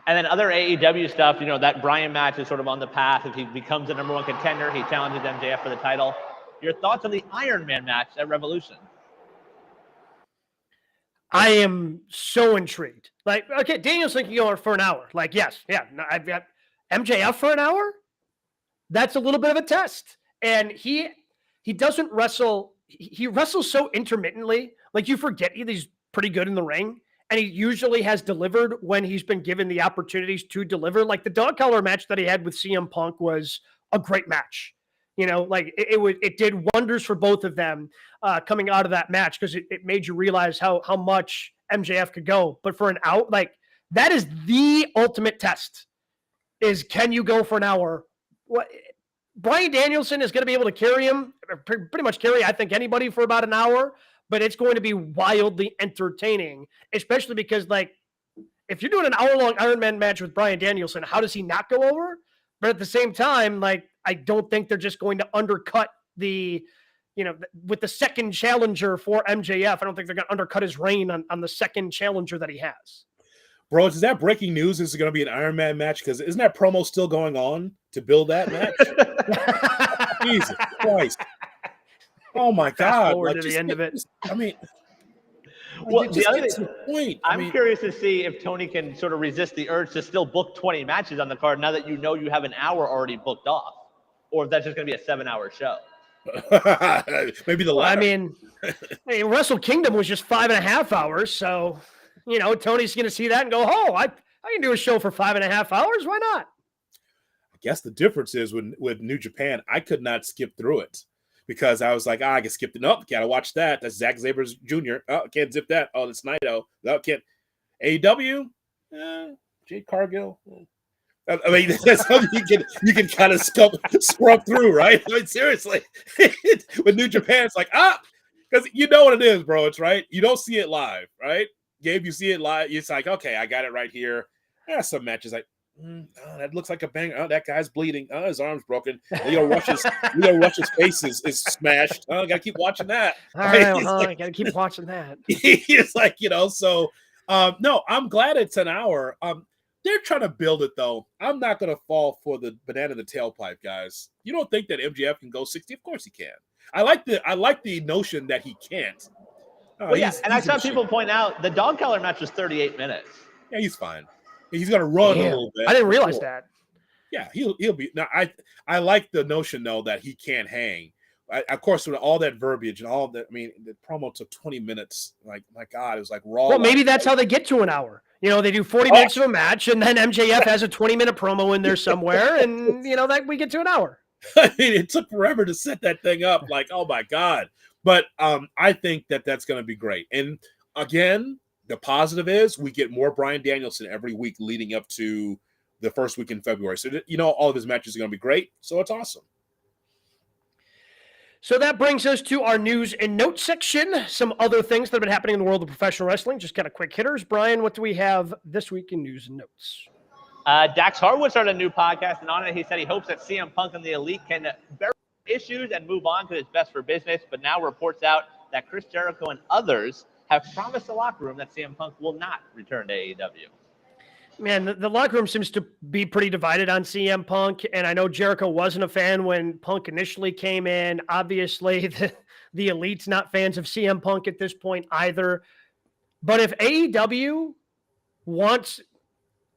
And then other AEW stuff, that Bryan match is sort of on the path. If he becomes the number 1 contender, he challenges MJF for the title. Your thoughts on the Iron Man match at Revolution? I am so intrigued. Like, okay, Danielson can go for an hour. Like, yes, yeah. I've got MJF for an hour. That's a little bit of a test. And he doesn't wrestle. He wrestles so intermittently. Like, you forget he's pretty good in the ring. And he usually has delivered when he's been given the opportunities to deliver. Like, the dog collar match that he had with CM Punk was a great match. It did wonders for both of them coming out of that match, because it made you realize how much MJF could go. But for an out, like, that is the ultimate test, is can you go for an hour? Bryan Danielson is going to be able to carry him, pretty much carry, I think, anybody for about an hour, but it's going to be wildly entertaining, especially because, like, if you're doing an hour-long Iron Man match with Bryan Danielson, how does he not go over? But at the same time, like, I don't think they're just going to undercut with the second challenger for MJF. I don't think they're going to undercut his reign on the second challenger that he has. Bro, is that breaking news? Is it going to be an Iron Man match? Because isn't that promo still going on to build that match? Jesus Christ. Oh, my God. Forward to the end of it. I mean, well, the other point. I'm curious to see if Tony can sort of resist the urge to still book 20 matches on the card now that you have an hour already booked off, or if that's just going to be a 7-hour show. Maybe the Well, I latter. mean, hey, Wrestle Kingdom was just 5.5 hours. So, Tony's going to see that and go, oh, I can do a show for 5.5 hours. Why not? I guess the difference is with New Japan, I could not skip through it because I was like, I can skip it. Nope, gotta watch that. That's Zack Sabre Jr. Oh, can't zip that. Oh, that's Naito. No, can't. AEW, Jade Cargill. I mean, that's something you can kind of scrub through, right? I mean, seriously, with New Japan, it's like because you know what it is, bro. It's right. You don't see it live, right? Gabe, you see it live. It's like, okay, I got it right here. Some matches like, oh, that looks like a bang. Oh, that guy's bleeding. Oh, his arm's broken. Leo Rush's face is smashed. Oh, I gotta keep watching that. All right, I gotta keep watching that. It's like, so no, I'm glad it's an hour. They're trying to build it though. I'm not gonna fall for the banana in the tailpipe, guys. You don't think that MJF can go 60? Of course he can. I like the notion that he can't. Well, yeah, and I saw people point out the dog collar match was 38 minutes. Yeah, he's fine. He's gonna run a little bit. I didn't realize that. Yeah, he'll be. Now, I like the notion though that he can't hang. Of course, with all that verbiage and all that, I mean, the promo took 20 minutes. Like, my God, it was like raw. Well, maybe that's how they get to an hour. They do 40 minutes of a match, and then MJF has a 20-minute promo in there somewhere, and that we get to an hour. I mean, it took forever to set that thing up. Like, oh my God. But I think that that's going to be great. And again, the positive is we get more Bryan Danielson every week leading up to the first week in February. So, all of his matches are going to be great. So it's awesome. So that brings us to our news and notes section. Some other things that have been happening in the world of professional wrestling. Just kind of quick hitters. Brian, what do we have this week in news and notes? Dax Harwood started a new podcast, and on it he said he hopes that CM Punk and the Elite can bury issues and move on to his best for business, but now reports out that Chris Jericho and others have promised the locker room that CM Punk will not return to AEW. Man, the locker room seems to be pretty divided on CM Punk, and I know Jericho wasn't a fan when Punk initially came in. Obviously, the Elite's not fans of CM Punk at this point either. But if AEW wants...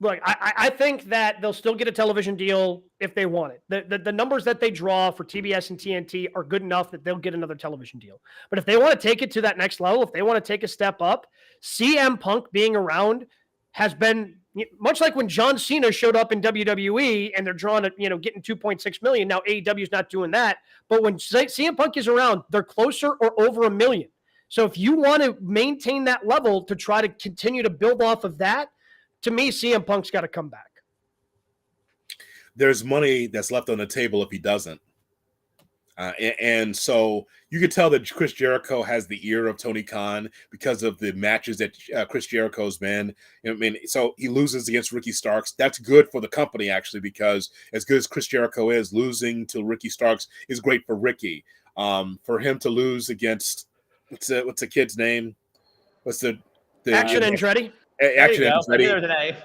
Look, I think that they'll still get a television deal if they want it. The numbers that they draw for TBS and TNT are good enough that they'll get another television deal. But if they want to take it to that next level, if they want to take a step up, CM Punk being around has been much like when John Cena showed up in WWE and they're drawing at, getting 2.6 million. Now AEW is not doing that. But when CM Punk is around, they're closer or over 1 million. So if you want to maintain that level to try to continue to build off of that, to me, CM Punk's got to come back. There's money that's left on the table if he doesn't. And so you can tell that Chris Jericho has the ear of Tony Khan because of the matches that Chris Jericho's been. So he loses against Ricky Starks. That's good for the company, actually, because as good as Chris Jericho is, losing to Ricky Starks is great for Ricky. For him to lose against, what's the kid's name? What's the Action Andretti? Action Andretti. There's an A.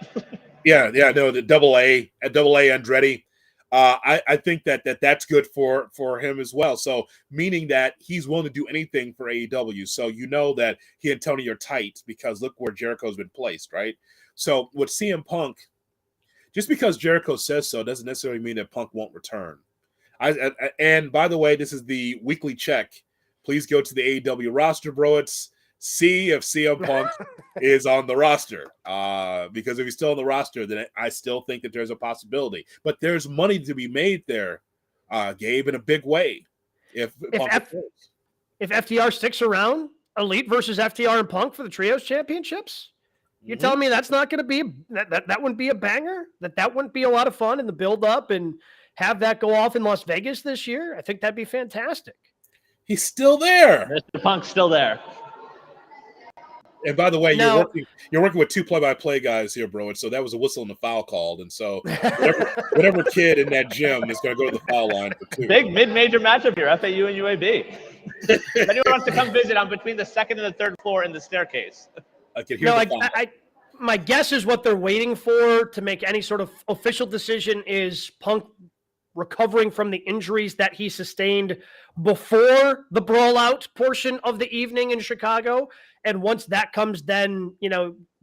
The double A Andretti. I think that's good for him as well. So meaning that he's willing to do anything for AEW. So that he and Tony are tight because look where Jericho's been placed, right? So with CM Punk, just because Jericho says so doesn't necessarily mean that Punk won't return. And by the way, this is the weekly check. Please go to the AEW roster, bro. See if CM Punk is on the roster. Because if he's still on the roster, then I still think that there's a possibility. But there's money to be made there, Gabe, in a big way. If FTR sticks around, Elite versus FTR and Punk for the Trios Championships, you're telling me that's not going to be that wouldn't be a banger? That wouldn't be a lot of fun in the build-up and have that go off in Las Vegas this year? I think that'd be fantastic. He's still there. Mr. Punk's still there. And by the way, you're working with two play-by-play guys here, bro. And so that was a whistle and a foul called. And so whatever kid in that gym is going to go to the foul line for two. Big mid-major matchup here, FAU and UAB. If anyone wants to come visit, I'm between the second and the third floor in the staircase. My guess is what they're waiting for to make any sort of official decision is Punk recovering from the injuries that he sustained before the brawl-out portion of the evening in Chicago. And once that comes, then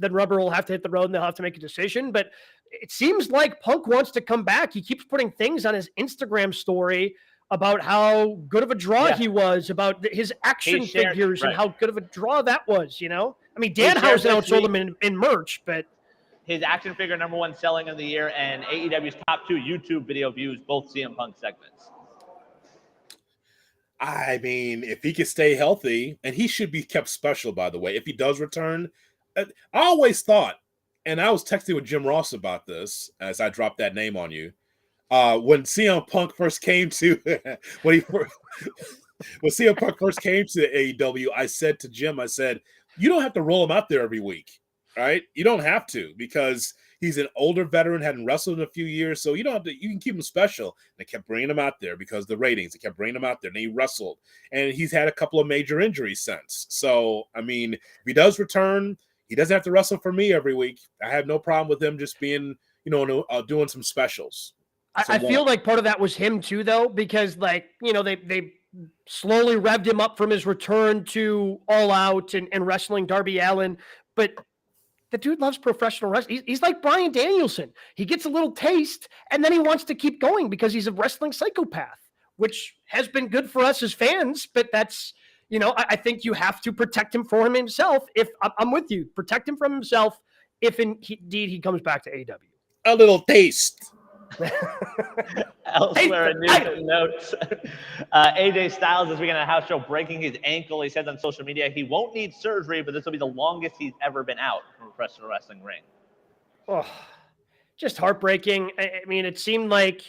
rubber will have to hit the road and they'll have to make a decision. But it seems like Punk wants to come back. He keeps putting things on his Instagram story about how good of a draw he was, about his action shared- figures and right. how good of a draw that was, you know? I mean, shared Danhausen this outsold week- him in merch, but His action figure #1 selling of the year and AEW's top 2 YouTube video views, both CM Punk segments. I mean, if he could stay healthy, and he should be kept special, by the way, if he does return. I always thought, and I was texting with Jim Ross about this as I dropped that name on you. When CM Punk first came to when CM Punk first came to AEW, I said to Jim, I said, you don't have to roll him out there every week, right? You don't have to, because he's an older veteran, hadn't wrestled in a few years, so you don't have to. You can keep him special. And they kept bringing him out there because the ratings. They kept bringing him out there, and he wrestled. And he's had a couple of major injuries since. So, I mean, if he does return, he doesn't have to wrestle for me every week. I have no problem with him just being, doing some specials. I feel like part of that was him too, though, because they slowly revved him up from his return to All Out and wrestling Darby Allin, but the dude loves professional wrestling. He's like Bryan Danielson. He gets a little taste, and then he wants to keep going because he's a wrestling psychopath, which has been good for us as fans. But that's, I think you have to protect him from himself. If I'm with you, protect him from himself if indeed he comes back to AEW. A little taste. Elsewhere in news and notes, AJ Styles this weekend at a house show breaking his ankle. He said on social media he won't need surgery, but this will be the longest he's ever been out from a professional wrestling ring. Oh, just heartbreaking. I mean, it seemed like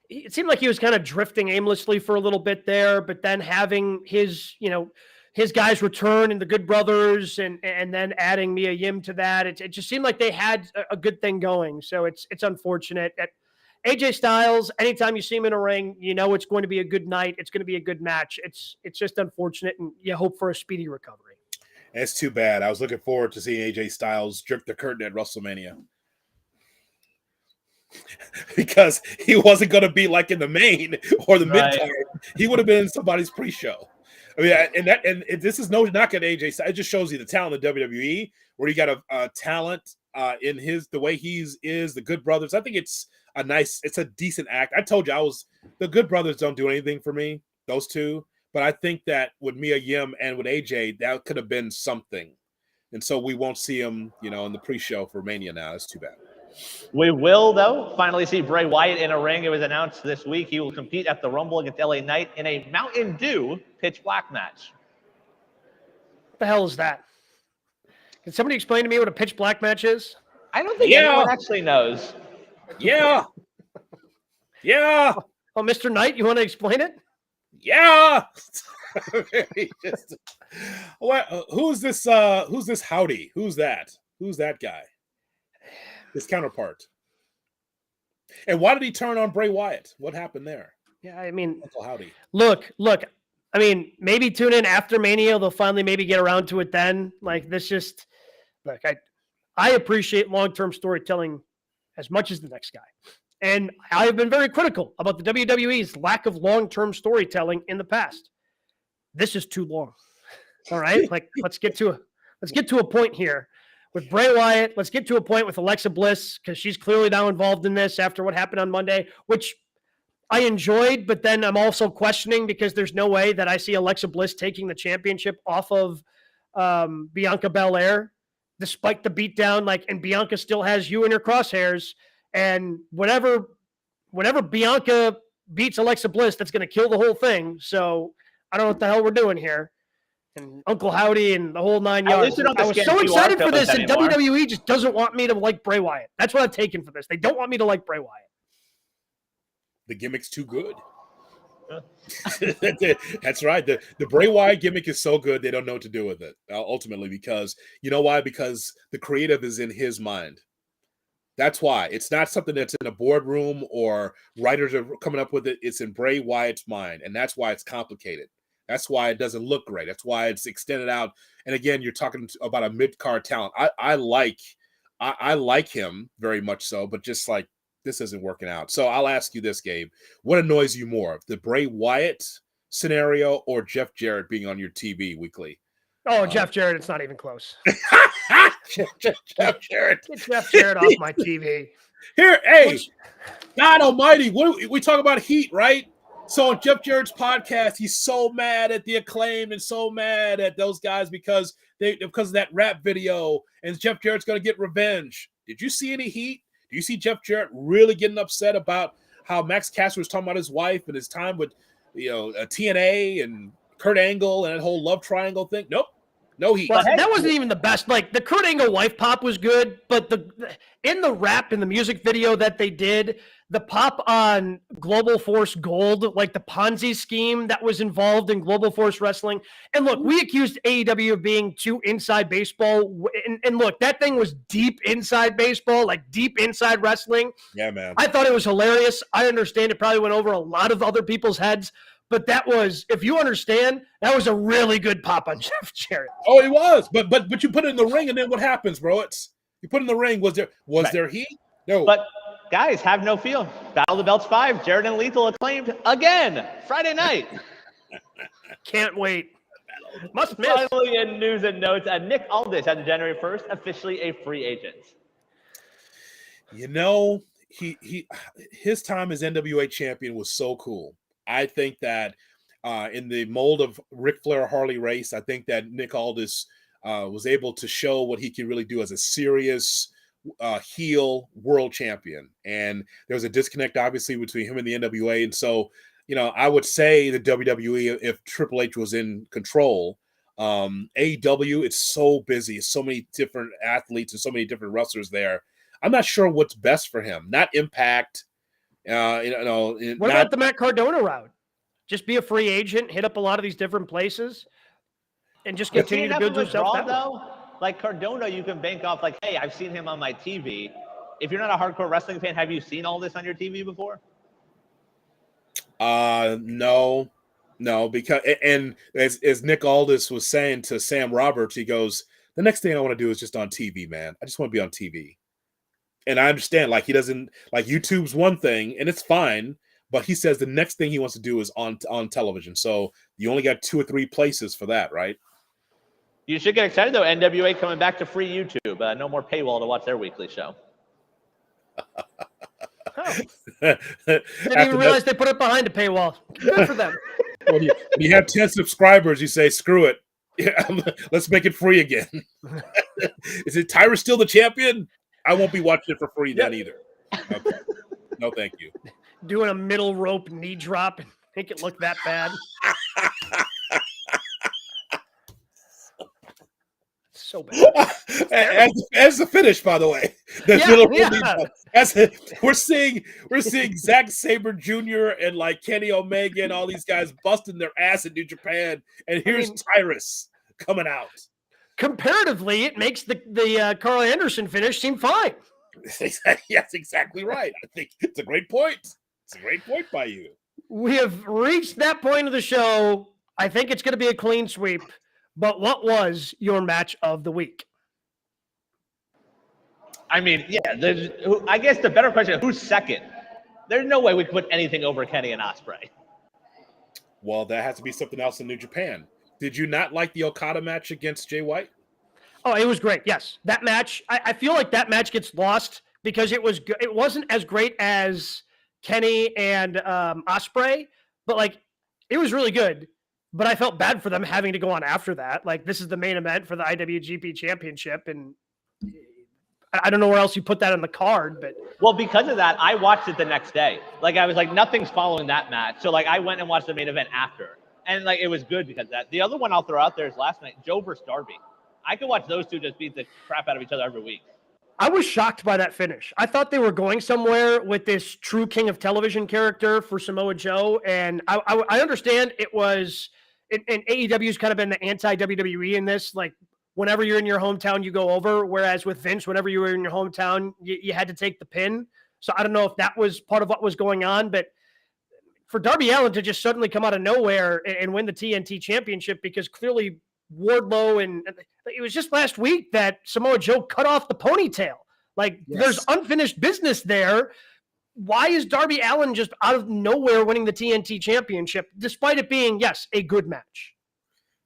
he was kind of drifting aimlessly for a little bit there, but then having his guys return and the Good Brothers and then adding Mia Yim to that, it just seemed like they had a good thing going. So it's unfortunate. AJ Styles, anytime you see him in a ring, it's going to be a good night. It's going to be a good match. It's just unfortunate, and you hope for a speedy recovery. It's too bad. I was looking forward to seeing AJ Styles jerk the curtain at WrestleMania. Because he wasn't going to be like in the main or the mid card. He would have been in somebody's pre-show. I mean, and this is no knock at AJ Styles. It just shows you the talent of WWE, where you got a talent in the way is the Good Brothers. I think it's a decent act. I told you the Good Brothers don't do anything for me, those two. But I think that with Mia Yim and with AJ, that could have been something. And so we won't see him, in the pre-show for Mania now. It's too bad. We will, though, finally see Bray Wyatt in a ring. It was announced this week he will compete at the Rumble against LA Knight in a Mountain Dew pitch black match. What the hell is that? Can somebody explain to me what a pitch black match is? I don't think anyone actually knows. Yeah. Yeah. Oh, Mr. Knight, you want to explain it? Yeah. Who's this? Who's this Howdy? Who's that? Who's that guy? His counterpart. And why did he turn on Bray Wyatt? What happened there? Yeah, I mean, Uncle Howdy. Look. I mean, maybe tune in after Mania. They'll finally maybe get around to it then. Like this, just look. I appreciate long-term storytelling as much as the next guy. And I have been very critical about the WWE's lack of long-term storytelling in the past. This is too long. All right? Like, let's get to a point here with Bray Wyatt. Let's get to a point with Alexa Bliss, because she's clearly now involved in this after what happened on Monday, which I enjoyed, but then I'm also questioning because there's no way that I see Alexa Bliss taking the championship off of Bianca Belair, despite the beatdown. And Bianca still has you in her crosshairs. And whenever Bianca beats Alexa Bliss, that's going to kill the whole thing. So I don't know what the hell we're doing here. And Uncle Howdy and the whole 9 yards. I was so excited for this, and WWE just doesn't want me to like Bray Wyatt. That's what I've taken for this. They don't want me to like Bray Wyatt. The gimmick's too good. That's right. The Bray Wyatt gimmick is so good, they don't know what to do with it, ultimately, because you know why? Because the creative is in his mind. That's why. It's not something that's in a boardroom or writers are coming up with it. It's in Bray Wyatt's mind, and that's why it's complicated. That's why it doesn't look great. That's why it's extended out. And again, you're talking about a mid-card talent. I like him very much so, but just like this isn't working out. So I'll ask you this, Gabe. What annoys you more, the Bray Wyatt scenario or Jeff Jarrett being on your TV weekly? Oh, Jeff Jarrett, it's not even close. Jeff Jarrett. Get Jeff Jarrett off my TV. Here, hey, God almighty, we talk about heat, right? So on Jeff Jarrett's podcast, he's so mad at the Acclaim and so mad at those guys because of that rap video, and Jeff Jarrett's going to get revenge. Did you see any heat? Do you see Jeff Jarrett really getting upset about how Max Caster was talking about his wife and his time with, TNA and Kurt Angle and that whole love triangle thing? Nope. No heat. Well, that wasn't even the best. Like, the Kurt Angle wife pop was good, but in the rap, in the music video that they did, the pop on Global Force Gold, like the Ponzi scheme that was involved in Global Force Wrestling. And look, we accused AEW of being too inside baseball. And look, that thing was deep inside baseball, like deep inside wrestling. Yeah, man. I thought it was hilarious. I understand it probably went over a lot of other people's heads. But that was, if you understand, that was a really good pop on Jeff Jarrett. Oh, it was. But you put it in the ring, and then what happens, bro? You put it in the ring. Was there heat? No. But guys, have no fear. Battle of the Belts 5, Jarrett and Lethal acclaimed again Friday night. Can't wait. Must miss. Finally, in news and notes, Nick Aldis after January 1st, officially a free agent. His time as NWA champion was so cool. I think that in the mold of Ric Flair Harley Race, I think that Nick Aldis was able to show what he can really do as a serious heel world champion. And there was a disconnect, obviously, between him and the NWA. And so, I would say the WWE, if Triple H was in control, AEW, it's so busy, so many different athletes and so many different wrestlers there. I'm not sure what's best for him. Not Impact. What about the Matt Cardona route? Just be a free agent, hit up a lot of these different places, and just continue to build yourself that way. Like Cardona, you can bank off like, hey, I've seen him on my TV. If you're not a hardcore wrestling fan, have you seen all this on your TV before? No, because and as Nick Aldis was saying to Sam Roberts, he goes, the next thing I want to do is just on TV, man. I just want to be on TV. And I understand, like, he doesn't like YouTube's one thing, and it's fine. But he says the next thing he wants to do is on television. So you only got 2 or 3 places for that, right? You should get excited, though. NWA coming back to free YouTube. No more paywall to watch their weekly show. Didn't even realize they put it behind a paywall. Good for them. When you have 10 subscribers, you say, screw it. Yeah, let's make it free again. Is it Tyrus still the champion? I won't be watching it for free then either. Okay. No, thank you. Doing a middle rope knee drop and make it look that bad. So bad. As the finish, by the way. We're seeing Zack Sabre Jr. and like Kenny Omega and all these guys busting their ass in New Japan, and here's Tyrus coming out. Comparatively, it makes the Carl Anderson finish seem fine. Yes, exactly right. I think it's a great point. It's a great point by you. We have reached that point of the show. I think it's going to be a clean sweep. But what was your match of the week? I mean, yeah, I guess the better question, who's second? There's no way we could put anything over Kenny and Ospreay. Well, that has to be something else in New Japan. Did you not like the Okada match against Jay White? Oh, it was great. Yes. That match, I feel like that match gets lost because it wasn't as great as Kenny and Ospreay, but like it was really good. But I felt bad for them having to go on after that. Like, this is the main event for the IWGP Championship, and I don't know where else you put that on the card. But well, because of that, I watched it the next day. Like, I was like, nothing's following that match. So like, I went and watched the main event after, and like, it was good because of that. The other one I'll throw out there is last night, Joe versus Darby. I could watch those two just beat the crap out of each other every week. I was shocked by that finish. I thought they were going somewhere with this true king of television character for Samoa Joe, and I understand it was. And AEW's kind of been the anti-WWE in this. Like, whenever you're in your hometown, you go over. Whereas with Vince, whenever you were in your hometown, you had to take the pin. So I don't know if that was part of what was going on. But for Darby Allin to just suddenly come out of nowhere and win the TNT Championship, because clearly Wardlow and it was just last week that Samoa Joe cut off the ponytail. Like, There's unfinished business there. Why is Darby Allin just out of nowhere winning the TNT Championship, despite it being, yes, a good match?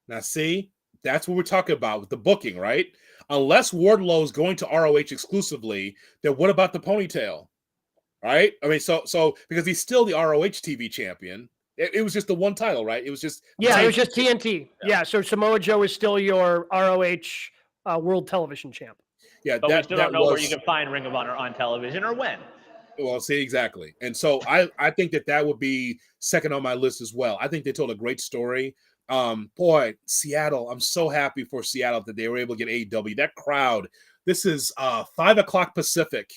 Now, see, that's what we're talking about with the booking, right? Unless Wardlow is going to ROH exclusively, then what about the ponytail? Right? I mean, so because he's still the ROH TV champion, It was just the one title, right? It was just Yeah, it was just TNT. Yeah, so Samoa Joe is still your ROH World Television Champ. yeah. But we still don't know where was, you can find Ring of Honor on television or when. Well, see, exactly. And so I think that would be second on my list as well. I think they told a great story. Boy, Seattle, I'm so happy for Seattle that they were able to get AEW. That crowd, this is 5:00 Pacific,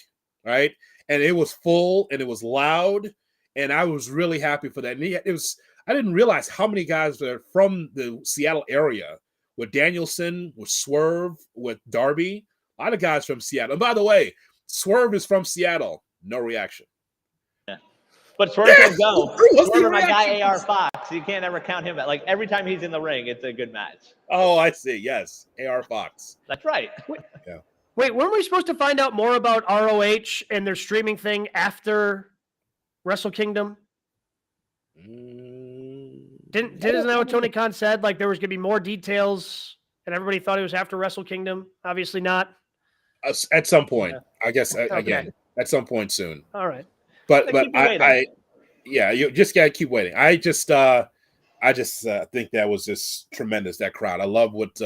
right? And it was full and it was loud. And I was really happy for that. And I didn't realize how many guys are from the Seattle area with Danielson, with Swerve, with Darby. A lot of guys from Seattle. And by the way, Swerve is from Seattle. No reaction. Yeah. But Swerve can go. What's the Swerve, my guy reaction? AR Fox. You can't ever count him out. Like every time he's in the ring, it's a good match. Oh, I see. Yes. AR Fox. That's right. Wait, weren't we supposed to find out more about ROH and their streaming thing after Wrestle Kingdom? Isn't that what Tony Khan said? Like there was going to be more details, and everybody thought it was after Wrestle Kingdom. Obviously not. At some point, Yeah. I guess. Okay. Again, at some point soon. All right. But keep waiting. Yeah, you just gotta keep waiting. I just think that was just tremendous. That crowd. I love what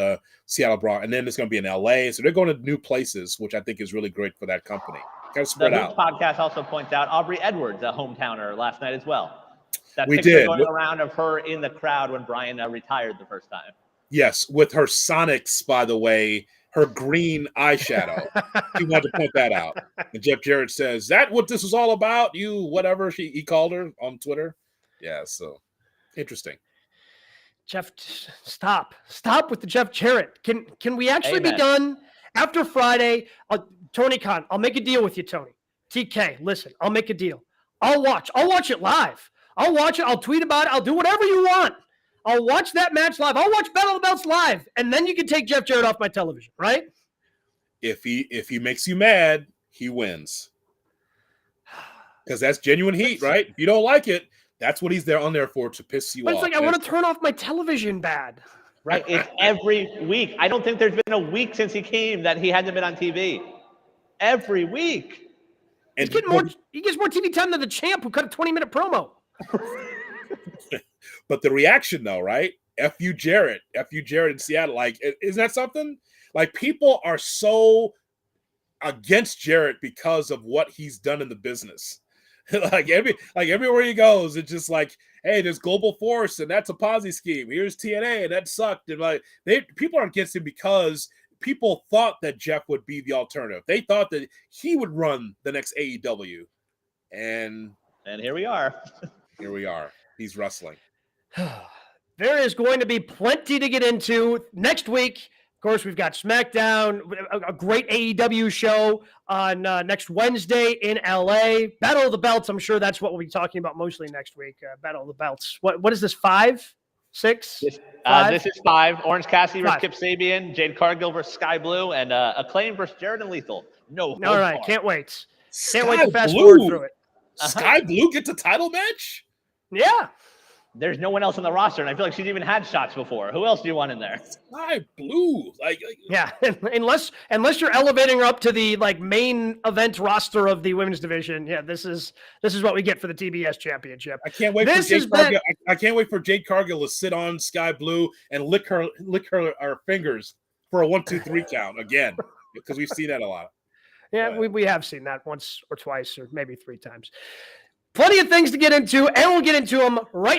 Seattle brought, and then it's going to be in LA, so they're going to new places, which I think is really great for that company. Kind of The spread Hoops out. podcast also points out Aubrey Edwards, a hometowner, last night as well. That We picture did. going around of her in the crowd when Brian retired the first time. Yes, with her Sonics, by the way, her green eyeshadow. She wanted to point that out. And Jeff Jarrett says, "That what this was all about? You whatever he called her on Twitter." Yeah, so interesting. Jeff, stop with the Jeff Jarrett. Can we actually be Amen. done after Friday? Tony Khan, I'll make a deal with you, Tony. TK, listen, I'll make a deal. I'll watch it live. I'll watch it. I'll tweet about it. I'll do whatever you want. I'll watch that match live. I'll watch Battle of the Belts live, and then you can take Jeff Jarrett off my television, right? If he makes you mad, he wins. Because that's genuine heat, right? If you don't like it, that's what he's on there for, to piss you But off. it's like I want to turn off my television bad. Right. It's every week. I don't think there's been a week since he came that he hasn't been on TV. Every week. And He gets more TV time than the champ who cut a 20-minute promo. But the reaction, though, right? F you, Jarrett in Seattle. Like, isn't that something? Like, people are so against Jarrett because of what he's done in the business. Everywhere he goes, it's just like, hey, there's Global Force, and that's a Ponzi scheme. Here's TNA, and that sucked. And people are against him because people thought that Jeff would be the alternative. They thought that he would run the next AEW, and here we are. Here we are. He's wrestling. There is going to be plenty to get into next week. Of course, we've got SmackDown, a great AEW show on next Wednesday in LA. Battle of the Belts, I'm sure that's what we'll be talking about mostly next week. Battle of the Belts. What is this, 5? 6? This Five? is 5. Orange Cassidy versus 5. Kip Sabian, Jade Cargill versus Sky Blue, and Acclaim versus Jared and Lethal. No. All right, bar. can't wait. Sky Can't wait to fast Blue. forward through it. Sky Blue gets a title match? Yeah. There's no one else on the roster, and I feel like she's even had shots before. Who else do you want in there? Sky Blue. Yeah, unless you're elevating her up to the main event roster of the women's division. Yeah, this is what we get for the TBS championship. I can't wait This for has Jade Cargill. I can't wait for Jade Cargill to sit on Sky Blue and lick her fingers for a 1, 2, 3 count again, because we've seen that a lot. Yeah, we have seen that once or twice or maybe 3 times. Plenty of things to get into, and we'll get into them right